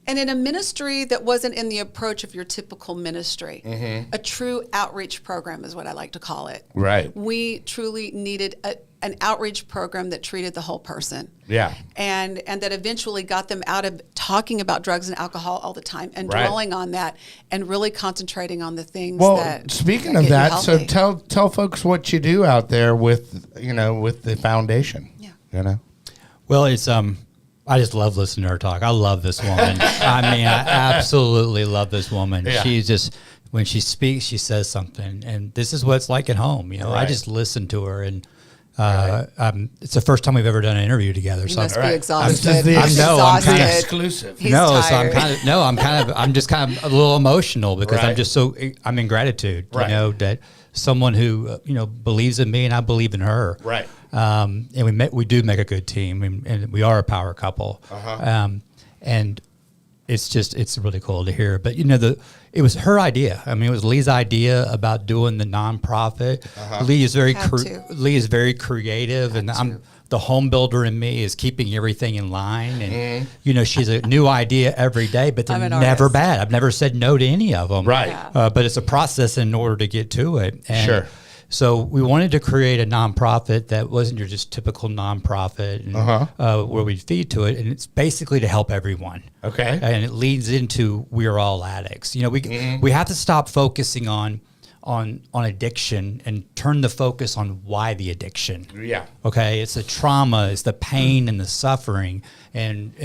in a ministry that wasn't in the approach of your typical ministry, a true outreach program is what I like to call it. Right. We truly needed an outreach program that treated the whole person. Yeah. And that eventually got them out of talking about drugs and alcohol all the time and dwelling on that and really concentrating on the things that. Speaking of that, so tell folks what you do out there with the foundation. Yeah. Well, it's I just love listening to her talk. I love this woman. I mean, I absolutely love this woman. Yeah. She's just, when she speaks, she says something, and this is what it's like at home. Right. I just listen to her, and it's the first time we've ever done an interview together. You must be exhausted. I'm kind of exclusive. He's tired. I'm just kind of a little emotional because I'm in gratitude. That someone who believes in me and I believe in her. Right. And we do make a good team, and we are a power couple. And it's really cool to hear. But it was her idea. I mean, it was Lee's idea about doing the nonprofit. Lee is very creative, and the home builder in me is keeping everything in line. And she's a new idea every day, but they're never bad. I've never said no to any of them. Right. But it's a process in order to get to it. And sure. So we wanted to create a nonprofit that wasn't your just typical nonprofit, and, where we feed to it, and it's basically to help everyone. Okay. And it leads into we're all addicts. We have to stop focusing on addiction and turn the focus on why the addiction. Yeah. Okay. It's the trauma, it's the pain and the suffering, and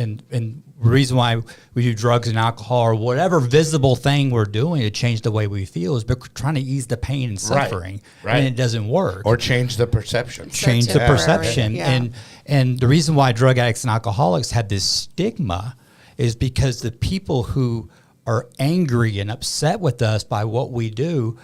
the reason why we do drugs and alcohol or whatever visible thing we're doing to change the way we feel is we're trying to ease the pain and suffering, and it doesn't work. Or change the perception. Change the perception. Yeah. And the reason why drug addicts and alcoholics have this stigma is because the people who are angry and upset with us by what we do,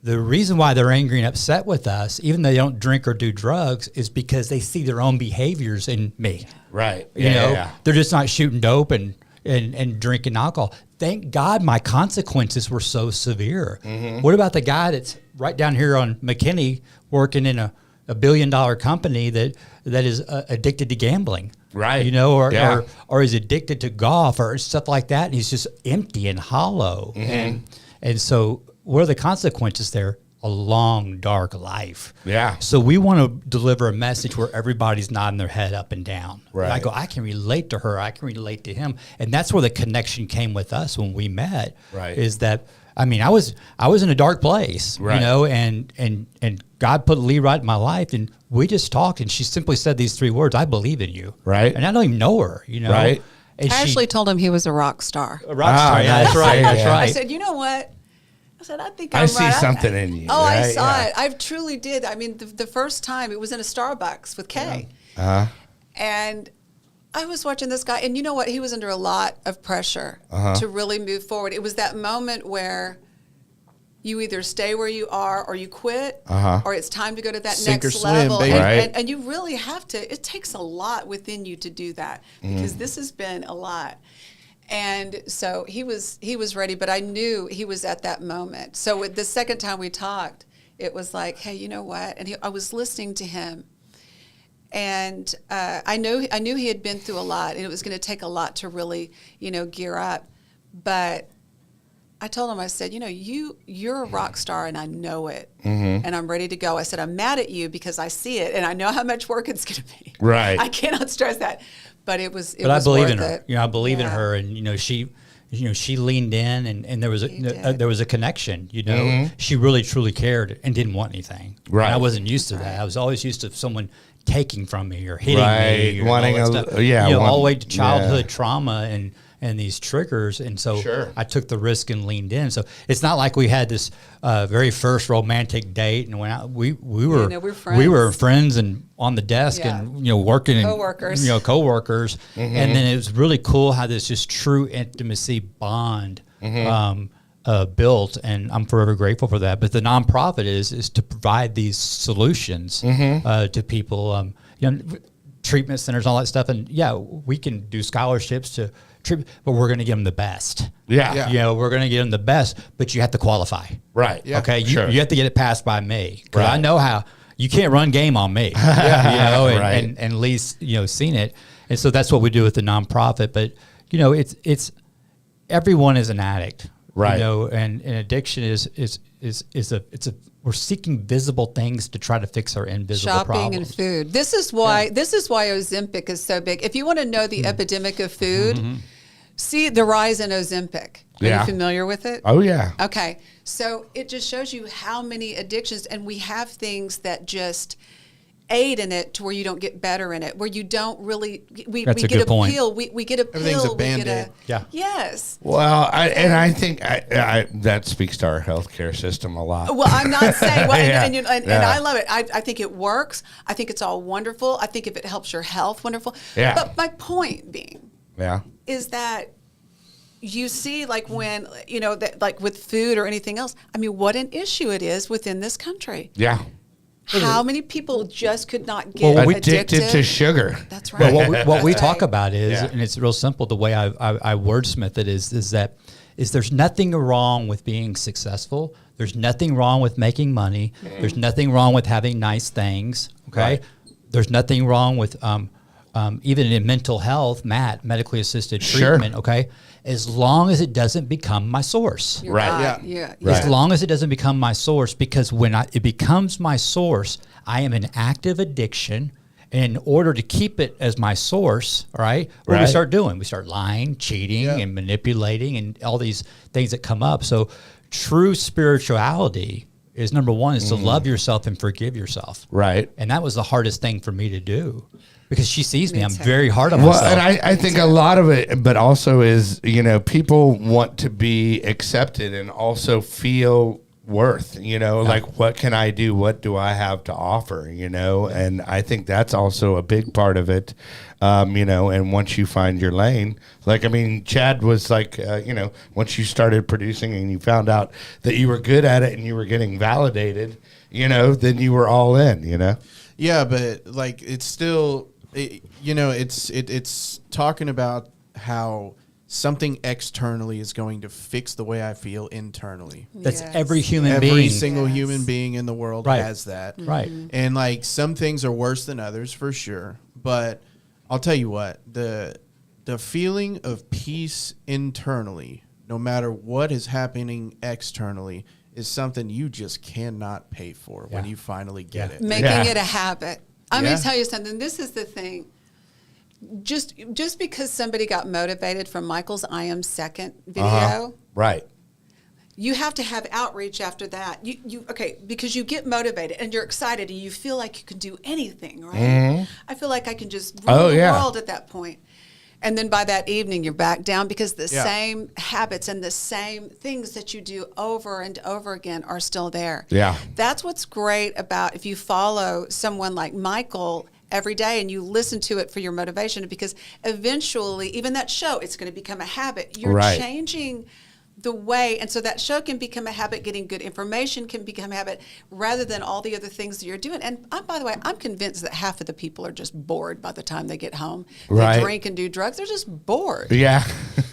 the reason why they're angry and upset with us, even though they don't drink or do drugs, is because they see their own behaviors in me. Right. They're just not shooting dope and drinking alcohol. Thank God my consequences were so severe. What about the guy that's right down here on McKinney working in a $1 billion company that is addicted to gambling? Right. Or is addicted to golf or stuff like that, and he's just empty and hollow. And so what are the consequences there? A long, dark life. Yeah. So we want to deliver a message where everybody's nodding their head up and down. Right. I go, I can relate to her. I can relate to him. And that's where the connection came with us when we met. Right. Is that, I mean, I was in a dark place, right. And God put Lee right in my life, and we just talked, and she simply said these 3 words: I believe in you. Right. And I don't even know her, Right. And I actually told him he was a rock star. A rock star, yeah, that's right. That's right. I said, you know what? I said, I think I see something in you. Oh, right? I saw it. I truly did. I mean, the first time it was in a Starbucks with Kay. And I was watching this guy, and you know what? He was under a lot of pressure to really move forward. It was that moment where you either stay where you are or you quit, or it's time to go to that Sink next or swim, level. baby. And you really have to. It takes a lot within you to do that, because this has been a lot. And so he was ready, but I knew he was at that moment. So the second time we talked, it was like, hey, you know what? And I was listening to him, and I knew he had been through a lot, and it was going to take a lot to really, gear up. But I told him, I said, you're a rock star, and I know it, and I'm ready to go. I said, I'm mad at you because I see it, and I know how much work it's going to be. Right. I cannot stress that. But it was. But I believe in her. I believe in her, and she leaned in, and there was a connection. She really truly cared and didn't want anything. Right. And I wasn't used to that. I was always used to someone taking from me or hitting me, or wanting all that stuff. All the way to childhood trauma and these triggers. And so I took the risk and leaned in. So it's not like we had this very first romantic date and went out. We were friends and on the desk and, working coworkers. and, coworkers. And then it was really cool how this just true intimacy bond built, and I'm forever grateful for that. But the nonprofit is to provide these solutions to people, treatment centers, all that stuff. And we can do scholarships to treatment, but we're going to give them the best. We're going to give them the best, but you have to qualify. Right. Yeah. Okay. You have to get it passed by me, because I know how you can't run game on me. And at least seen it. And so that's what we do with the nonprofit. But it's everyone is an addict. Right. And addiction is we're seeking visible things to try to fix our invisible problems. Shopping and food. This is why Ozempic is so big. If you want to know the epidemic of food, see the rise in Ozempic. Are you familiar with it? Oh yeah. Okay. So it just shows you how many addictions, and we have things that just aid in it to where you don't get better in it, where you don't really we get a pill. We get a pill. Everything's a Band-Aid. Yes. Well, I think that speaks to our healthcare system a lot. Well, I'm not saying, and I love it. I think it works. I think it's all wonderful. I think if it helps your health, wonderful. Yeah. But my point being, is that you see, like when that, like with food or anything else. I mean, what an issue it is within this country. Yeah. How many people just could not get addicted to sugar? That's right. Well, what we talk about is, and it's real simple, the way I wordsmith it is there's nothing wrong with being successful. There's nothing wrong with making money. There's nothing wrong with having nice things. Okay. Right. There's nothing wrong with even in mental health, medically assisted treatment. Okay. As long as it doesn't become my source. You're right. Yeah. As long as it doesn't become my source, because when it becomes my source, I am in active addiction. And in order to keep it as my source, all right, what do we start doing? We start lying, cheating, and manipulating, and all these things that come up. So true spirituality is, number one, is to love yourself and forgive yourself. Right. And that was the hardest thing for me to do. Because she sees me, I'm very hard on myself. Well, and I think a lot of it, but also is, people want to be accepted and also feel worth, like, what can I do? What do I have to offer, And I think that's also a big part of it, and once you find your lane, like, Chad was like, once you started producing and you found out that you were good at it and you were getting validated, then you were all in, Yeah, but like, it's still... it's talking about how something externally is going to fix the way I feel internally. That's every human being. Every single human being in the world has that. Right. And like, some things are worse than others for sure. But I'll tell you what, the feeling of peace internally, no matter what is happening externally, is something you just cannot pay for when you finally get it. Making it a habit. I'm going to tell you something. This is the thing. Just because somebody got motivated from Michael's I Am Second video, right? You have to have outreach after that. Because you get motivated and you're excited and you feel like you can do anything, right? I feel like I can just rule the world at that point. And then by that evening, you're back down because the same habits and the same things that you do over and over again are still there. Yeah. That's what's great about if you follow someone like Michael every day and you listen to it for your motivation, because eventually, even that show, it's going to become a habit. You're changing the way, and so that show can become a habit, getting good information can become a habit, rather than all the other things that you're doing. And by the way, I'm convinced that half of the people are just bored by the time they get home. They drink and do drugs. They're just bored. Yeah.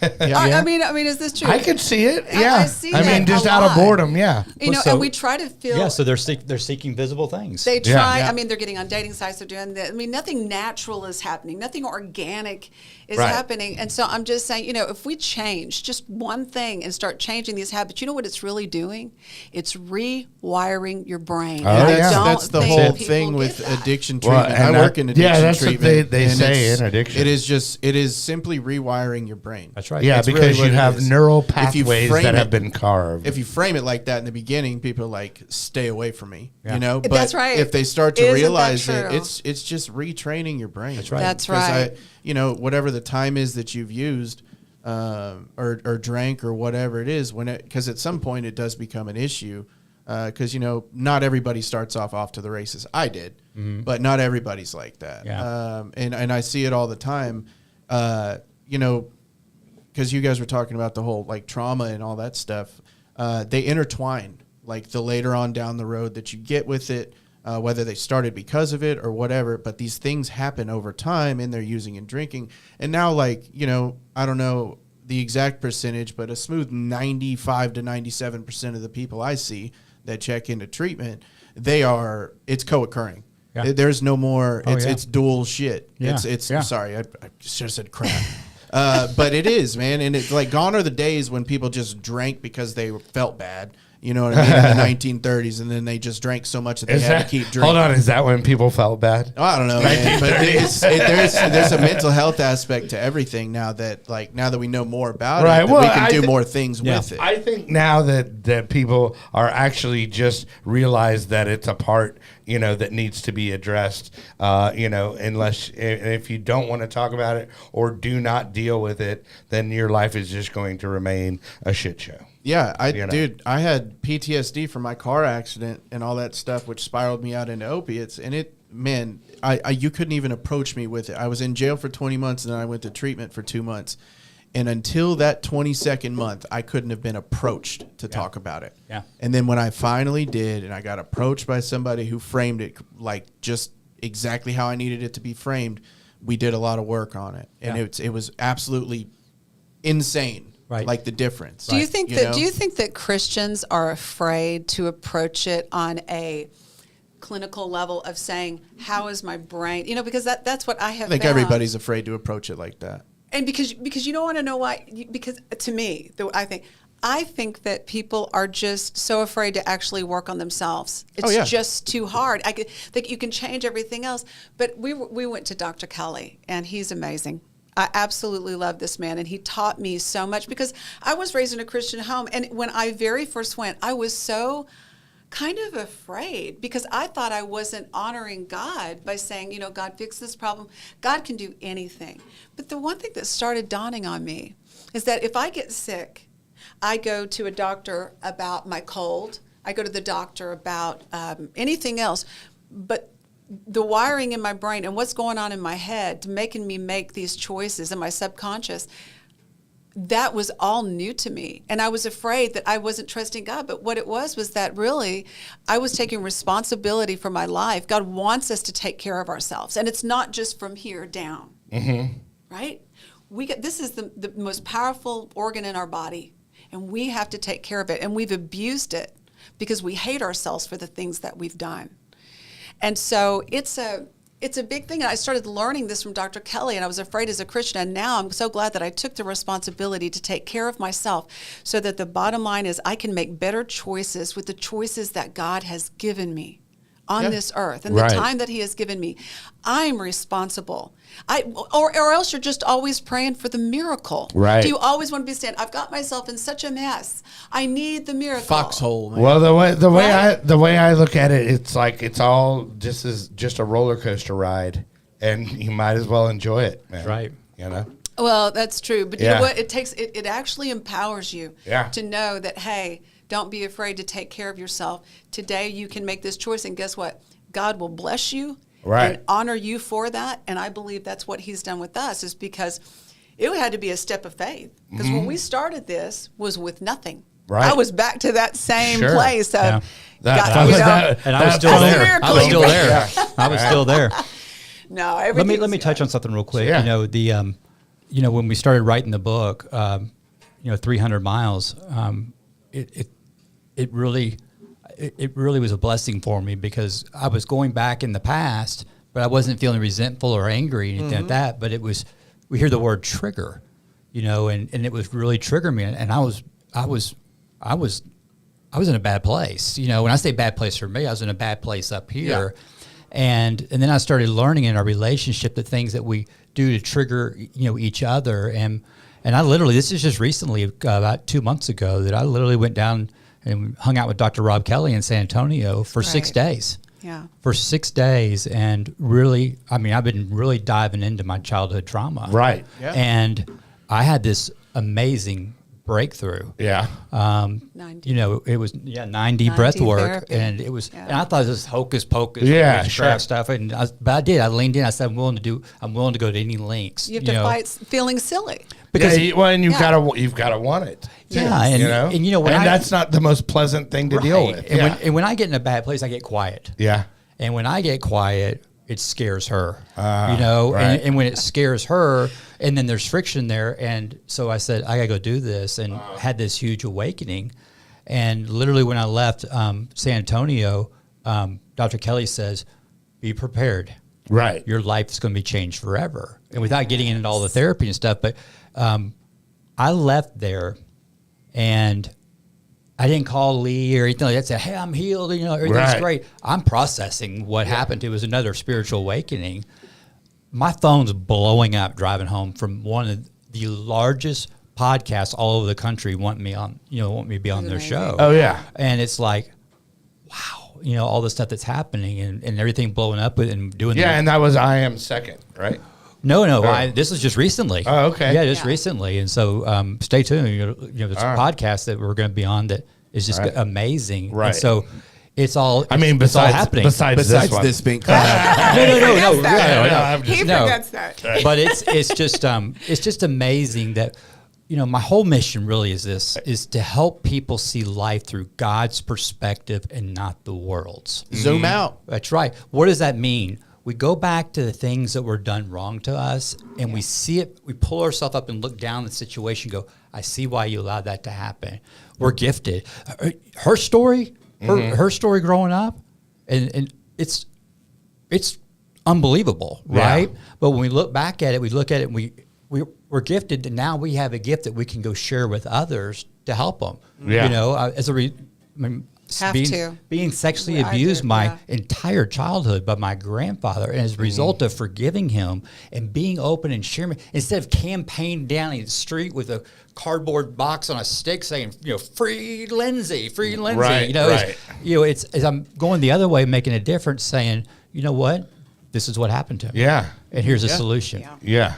I mean, is this true? I could see it. Yeah. I see that just a out lot. of boredom. Yeah. And we try to feel. Yeah. So they're seeking visible things. They try. I mean, they're getting on dating sites. They're doing that. I mean, nothing natural is happening. Nothing organic is happening. And so I'm just saying, if we change just one thing and start changing these habits, you know what it's really doing? It's rewiring your brain. That's the whole thing with addiction treatment. I work in addiction treatment. What they say in addiction. It is simply rewiring your brain. That's right. Yeah, that's because really you have neural pathways that have been carved. If you frame it like that in the beginning, people are like, stay away from me. But that's right. If they start to realize it, it's just retraining your brain. That's right. That's right. Whatever the time is that you've used, or drank or whatever it is, because at some point it does become an issue. Because not everybody starts off to the races. I did, but not everybody's like that. Yeah. And I see it all the time. Because you guys were talking about the whole like trauma and all that stuff. They intertwine. Like the later on down the road that you get with it, whether they started because of it or whatever. But these things happen over time in their using and drinking. And now, like I don't know the exact percentage, but a smooth 95 to 97% of the people I see that check into treatment, it's co-occurring. Yeah. There's no more. It's dual shit. Yeah. Sorry, I should have said crap. But it is, man, and it's like gone are the days when people just drank because they felt bad. You know what I mean? In the 1930s, and then they just drank so much that they had to keep drinking. Hold on, is that when people felt bad? Oh, I don't know, man. But there's a mental health aspect to everything now that we know more about it, we can do more things with it. I think now that people are actually just realize that it's a part, that needs to be addressed, unless if you don't want to talk about it or do not deal with it, then your life is just going to remain a shit show. Yeah, dude, I had PTSD from my car accident and all that stuff, which spiraled me out into opiates. And you couldn't even approach me with it. I was in jail for 20 months, and then I went to treatment for 2 months. And until that 22nd month, I couldn't have been approached to talk about it. Yeah. And then when I finally did, and I got approached by somebody who framed it like just exactly how I needed it to be framed, we did a lot of work on it. And it was absolutely insane. Right. Like the difference. Do you think that Christians are afraid to approach it on a clinical level of saying, how is my brain? Because that's what I have. I think found. everybody's afraid to approach it like that. And because you don't want to know why. Because to me, I think that people are just so afraid to actually work on themselves. It's just too hard. I think you can change everything else. But we went to Dr. Kelly, and he's amazing. I absolutely love this man, and he taught me so much because I was raised in a Christian home. And when I very first went, I was so kind of afraid because I thought I wasn't honoring God by saying, God, fix this problem. God can do anything. But the one thing that started dawning on me is that if I get sick, I go to a doctor about my cold. I go to the doctor about anything else. But the wiring in my brain and what's going on in my head making me make these choices in my subconscious, that was all new to me. And I was afraid that I wasn't trusting God. But what it was that really I was taking responsibility for my life. God wants us to take care of ourselves. And it's not just from here down, right? This is the most powerful organ in our body, and we have to take care of it. And we've abused it because we hate ourselves for the things that we've done. And so it's a big thing. And I started learning this from Dr. Kelly, and I was afraid as a Christian. And now I'm so glad that I took the responsibility to take care of myself so that the bottom line is I can make better choices with the choices that God has given me on this earth and the time that he has given me. I'm responsible. Or else you're just always praying for the miracle. Right. Do you always want to be saying, I've got myself in such a mess. I need the miracle. Foxhole, man. Well, the way I look at it, it's like it's all just a roller coaster ride, and you might as well enjoy it, man. Right. Well, that's true. But you know what? It actually empowers you to know that, hey, don't be afraid to take care of yourself. Today you can make this choice, and guess what? God will bless you and honor you for that. And I believe that's what he's done with us, is because it had to be a step of faith. Because when we started this was with nothing. Right. I was back to that same place of and I was still there. I was still there. I was still there. No, let me touch on something real quick. Yeah. When we started writing the book, 300 miles, it really was a blessing for me because I was going back in the past, but I wasn't feeling resentful or angry or anything like that. But we hear the word trigger, and it was really triggering me. And I was in a bad place. When I say bad place for me, I was in a bad place up here. Yeah. And then I started learning in our relationship the things that we do to trigger, each other. And I literally, this is just recently, about 2 months ago, that I literally went down and hung out with Dr. Rob Kelly in San Antonio for 6 days. Yeah. For 6 days. And really, I've been really diving into my childhood trauma. Right. Yeah. And I had this amazing breakthrough. Yeah. 90. You know, it was 90 breath work, therapy. and it was. And I thought it was hocus pocus, sure. crap stuff. And but I did. I leaned in. I said, I'm willing to go to any lengths. You have to fight feeling silly. Because and you've gotta want it. Too, and you know, and that's not the most pleasant thing to deal with. And when I get in a bad place, I get quiet. Yeah. And when I get quiet, it scares her. You know, right. and when it scares her, and then there's friction there, and so I said, I gotta go do this, and had this huge awakening. And literally, when I left San Antonio, Dr. Kelly says, "Be prepared. Right. Your life is going to be changed forever." And without getting into all the therapy and stuff, but I left there, and I didn't call Lee or anything like that. Say, "Hey, I'm healed. You know, everything's great." I'm processing what happened. It was another spiritual awakening. My phone's blowing up driving home from one of the largest podcasts all over the country want me to be on their show. Oh yeah. And it's like, wow, you know, all the stuff that's happening and everything blowing up and doing. Yeah, and that was I Am Second, right? No, this is just recently. Oh, okay. Yeah, just recently. And so stay tuned. You know, there's a podcast that we're going to be on that is just amazing. Right. And so it's all. I mean, it's all besides happening. besides this being No. He forgets that. But it's just amazing that, you know, my whole mission really is to help people see life through God's perspective and not the world's. Zoom out. That's right. What does that mean? We go back to the things that were done wrong to us, and we see it. We pull ourselves up and look down at the situation. Go, I see why you allowed that to happen. We're gifted. Her story, her story growing up, and it's unbelievable, right? Yeah. But when we look back at it, we look at it, and we're gifted, and now we have a gift that we can go share with others to help them. Yeah. You know, being sexually abused my entire childhood by my grandfather, and as a result of forgiving him and being open and sharing, instead of campaigning down the street with a cardboard box on a stick saying, you know, free Lindsay, Right, you know, right. it's as I'm going the other way, making a difference, saying, you know what, this is what happened to me. Yeah. And here's a solution. Yeah.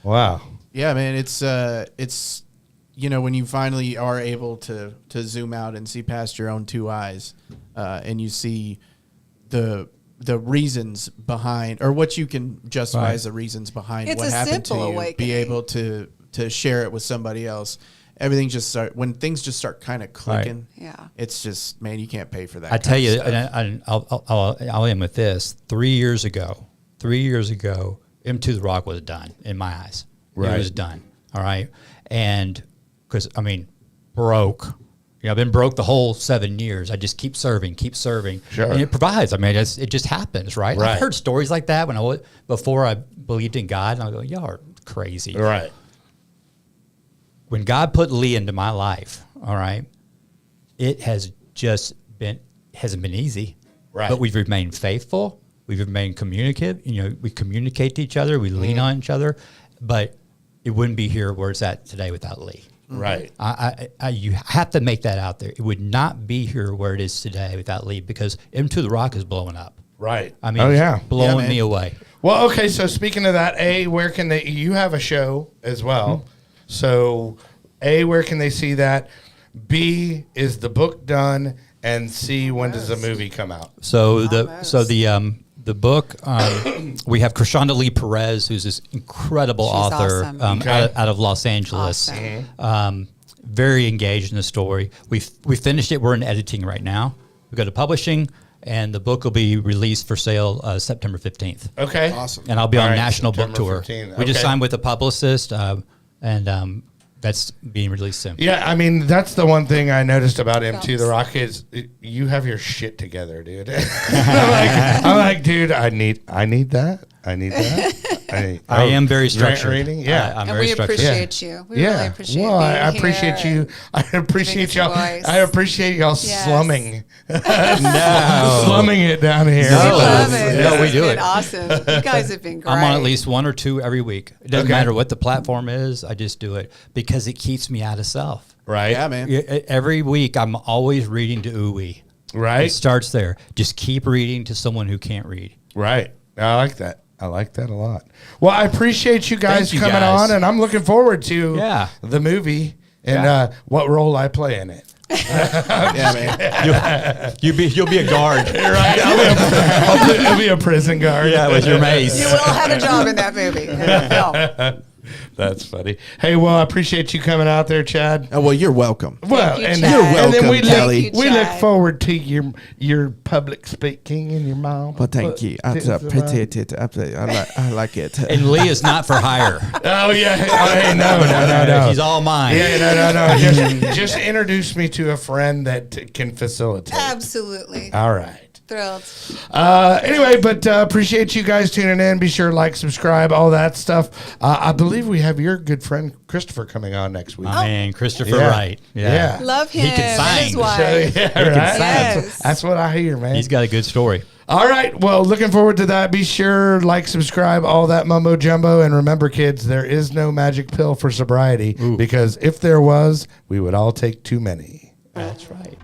Wow. Yeah, man, it's you know, when you finally are able to zoom out and see past your own two eyes, and you see the reasons behind, or what you can justify as the reasons behind what happened to you, awakening. be able to share it with somebody else. Everything just when things just start kind of clicking. Right. Yeah. It's just, man, you can't pay for that. I tell you, stuff. and I'll end with this. 3 years ago, Into the Rock was done in my eyes. Right. It was done. All right. And because, I mean, broke. You know, I've been broke the whole 7 years. I just keep serving. Sure. And it provides. I mean, it just happens, right? Right. I've heard stories like that before I believed in God, and I go, y'all are crazy. Right. When God put Lee into my life, all right, it hasn't been easy. Right. But we've remained faithful. We've remained communicative. You know, we communicate to each other. We lean on each other. But it wouldn't be here where it's at today without Lee. Right. You have to make that out there. It would not be here where it is today without Lee, because Into the Rock is blowing up. Right. I mean, it's blowing me away. Well, okay. So speaking of that, where can you have a show as well? Mm-hmm. So where can they see that? B, is the book done? And C, when does the movie come out? So the book, we have Krishanda Lee Perez, who's this incredible author awesome. out of Los Angeles. Awesome. Very engaged in the story. We finished it. We're in editing right now. We go to publishing, and the book will be released for sale September 15th. Okay. Awesome. And I'll be on All right, national book September tour. 15th. We just Okay. signed with a publicist, and that's being released soon. Yeah, I mean, that's the one thing I noticed about Into the Rock is you have your shit together, dude. I'm like, dude, I need that. I am very structured. Reading? Yeah. And I'm very we structured. appreciate you. We really appreciate well, being I appreciate here. you. I appreciate y'all. voice. I appreciate y'all Yes. slumming. No. Slumming it down here. We No. love it. No, we It's do been it. awesome. You guys have been great. I'm on at least one or two every week. It doesn't Okay. matter what the platform is. I just do it because it keeps me out of self. Right. Yeah, man. Every week, I'm always reading to Uwe. Right. It starts there. Just keep reading to someone who can't read. Right. I like that. I like that a lot. Well, I appreciate you guys coming on, and I'm looking forward to the movie and what role I play in it. Man. You'll be a guard. Right? I'll be a prison guard. Yeah, with your mace. You will have a job in that movie, in that film. That's funny. Hey, well, I appreciate you coming out there, Chad. Oh, well, you're welcome. Well, you, and you're welcome, and then Kelly. we look forward to your public speaking and your mom. Well, thank you. I like it. And Lee is not for hire. Oh yeah. Hey, no. He's all mine. Yeah, no. Just introduce me to a friend that can facilitate. Absolutely. All right. Thrilled. Anyway, but appreciate you guys tuning in. Be sure to like, subscribe, all that stuff. I believe we have your good friend Christopher coming on next week. My man, Christopher Wright. Yeah. Love him. He can and his sing. wife. Right? Yes. That's what I hear, man. He's got a good story. All right. Well, looking forward to that. Be sure, like, subscribe, all that mumbo jumbo. And remember, kids, there is no magic pill for sobriety because if there was, we would all take too many. That's right.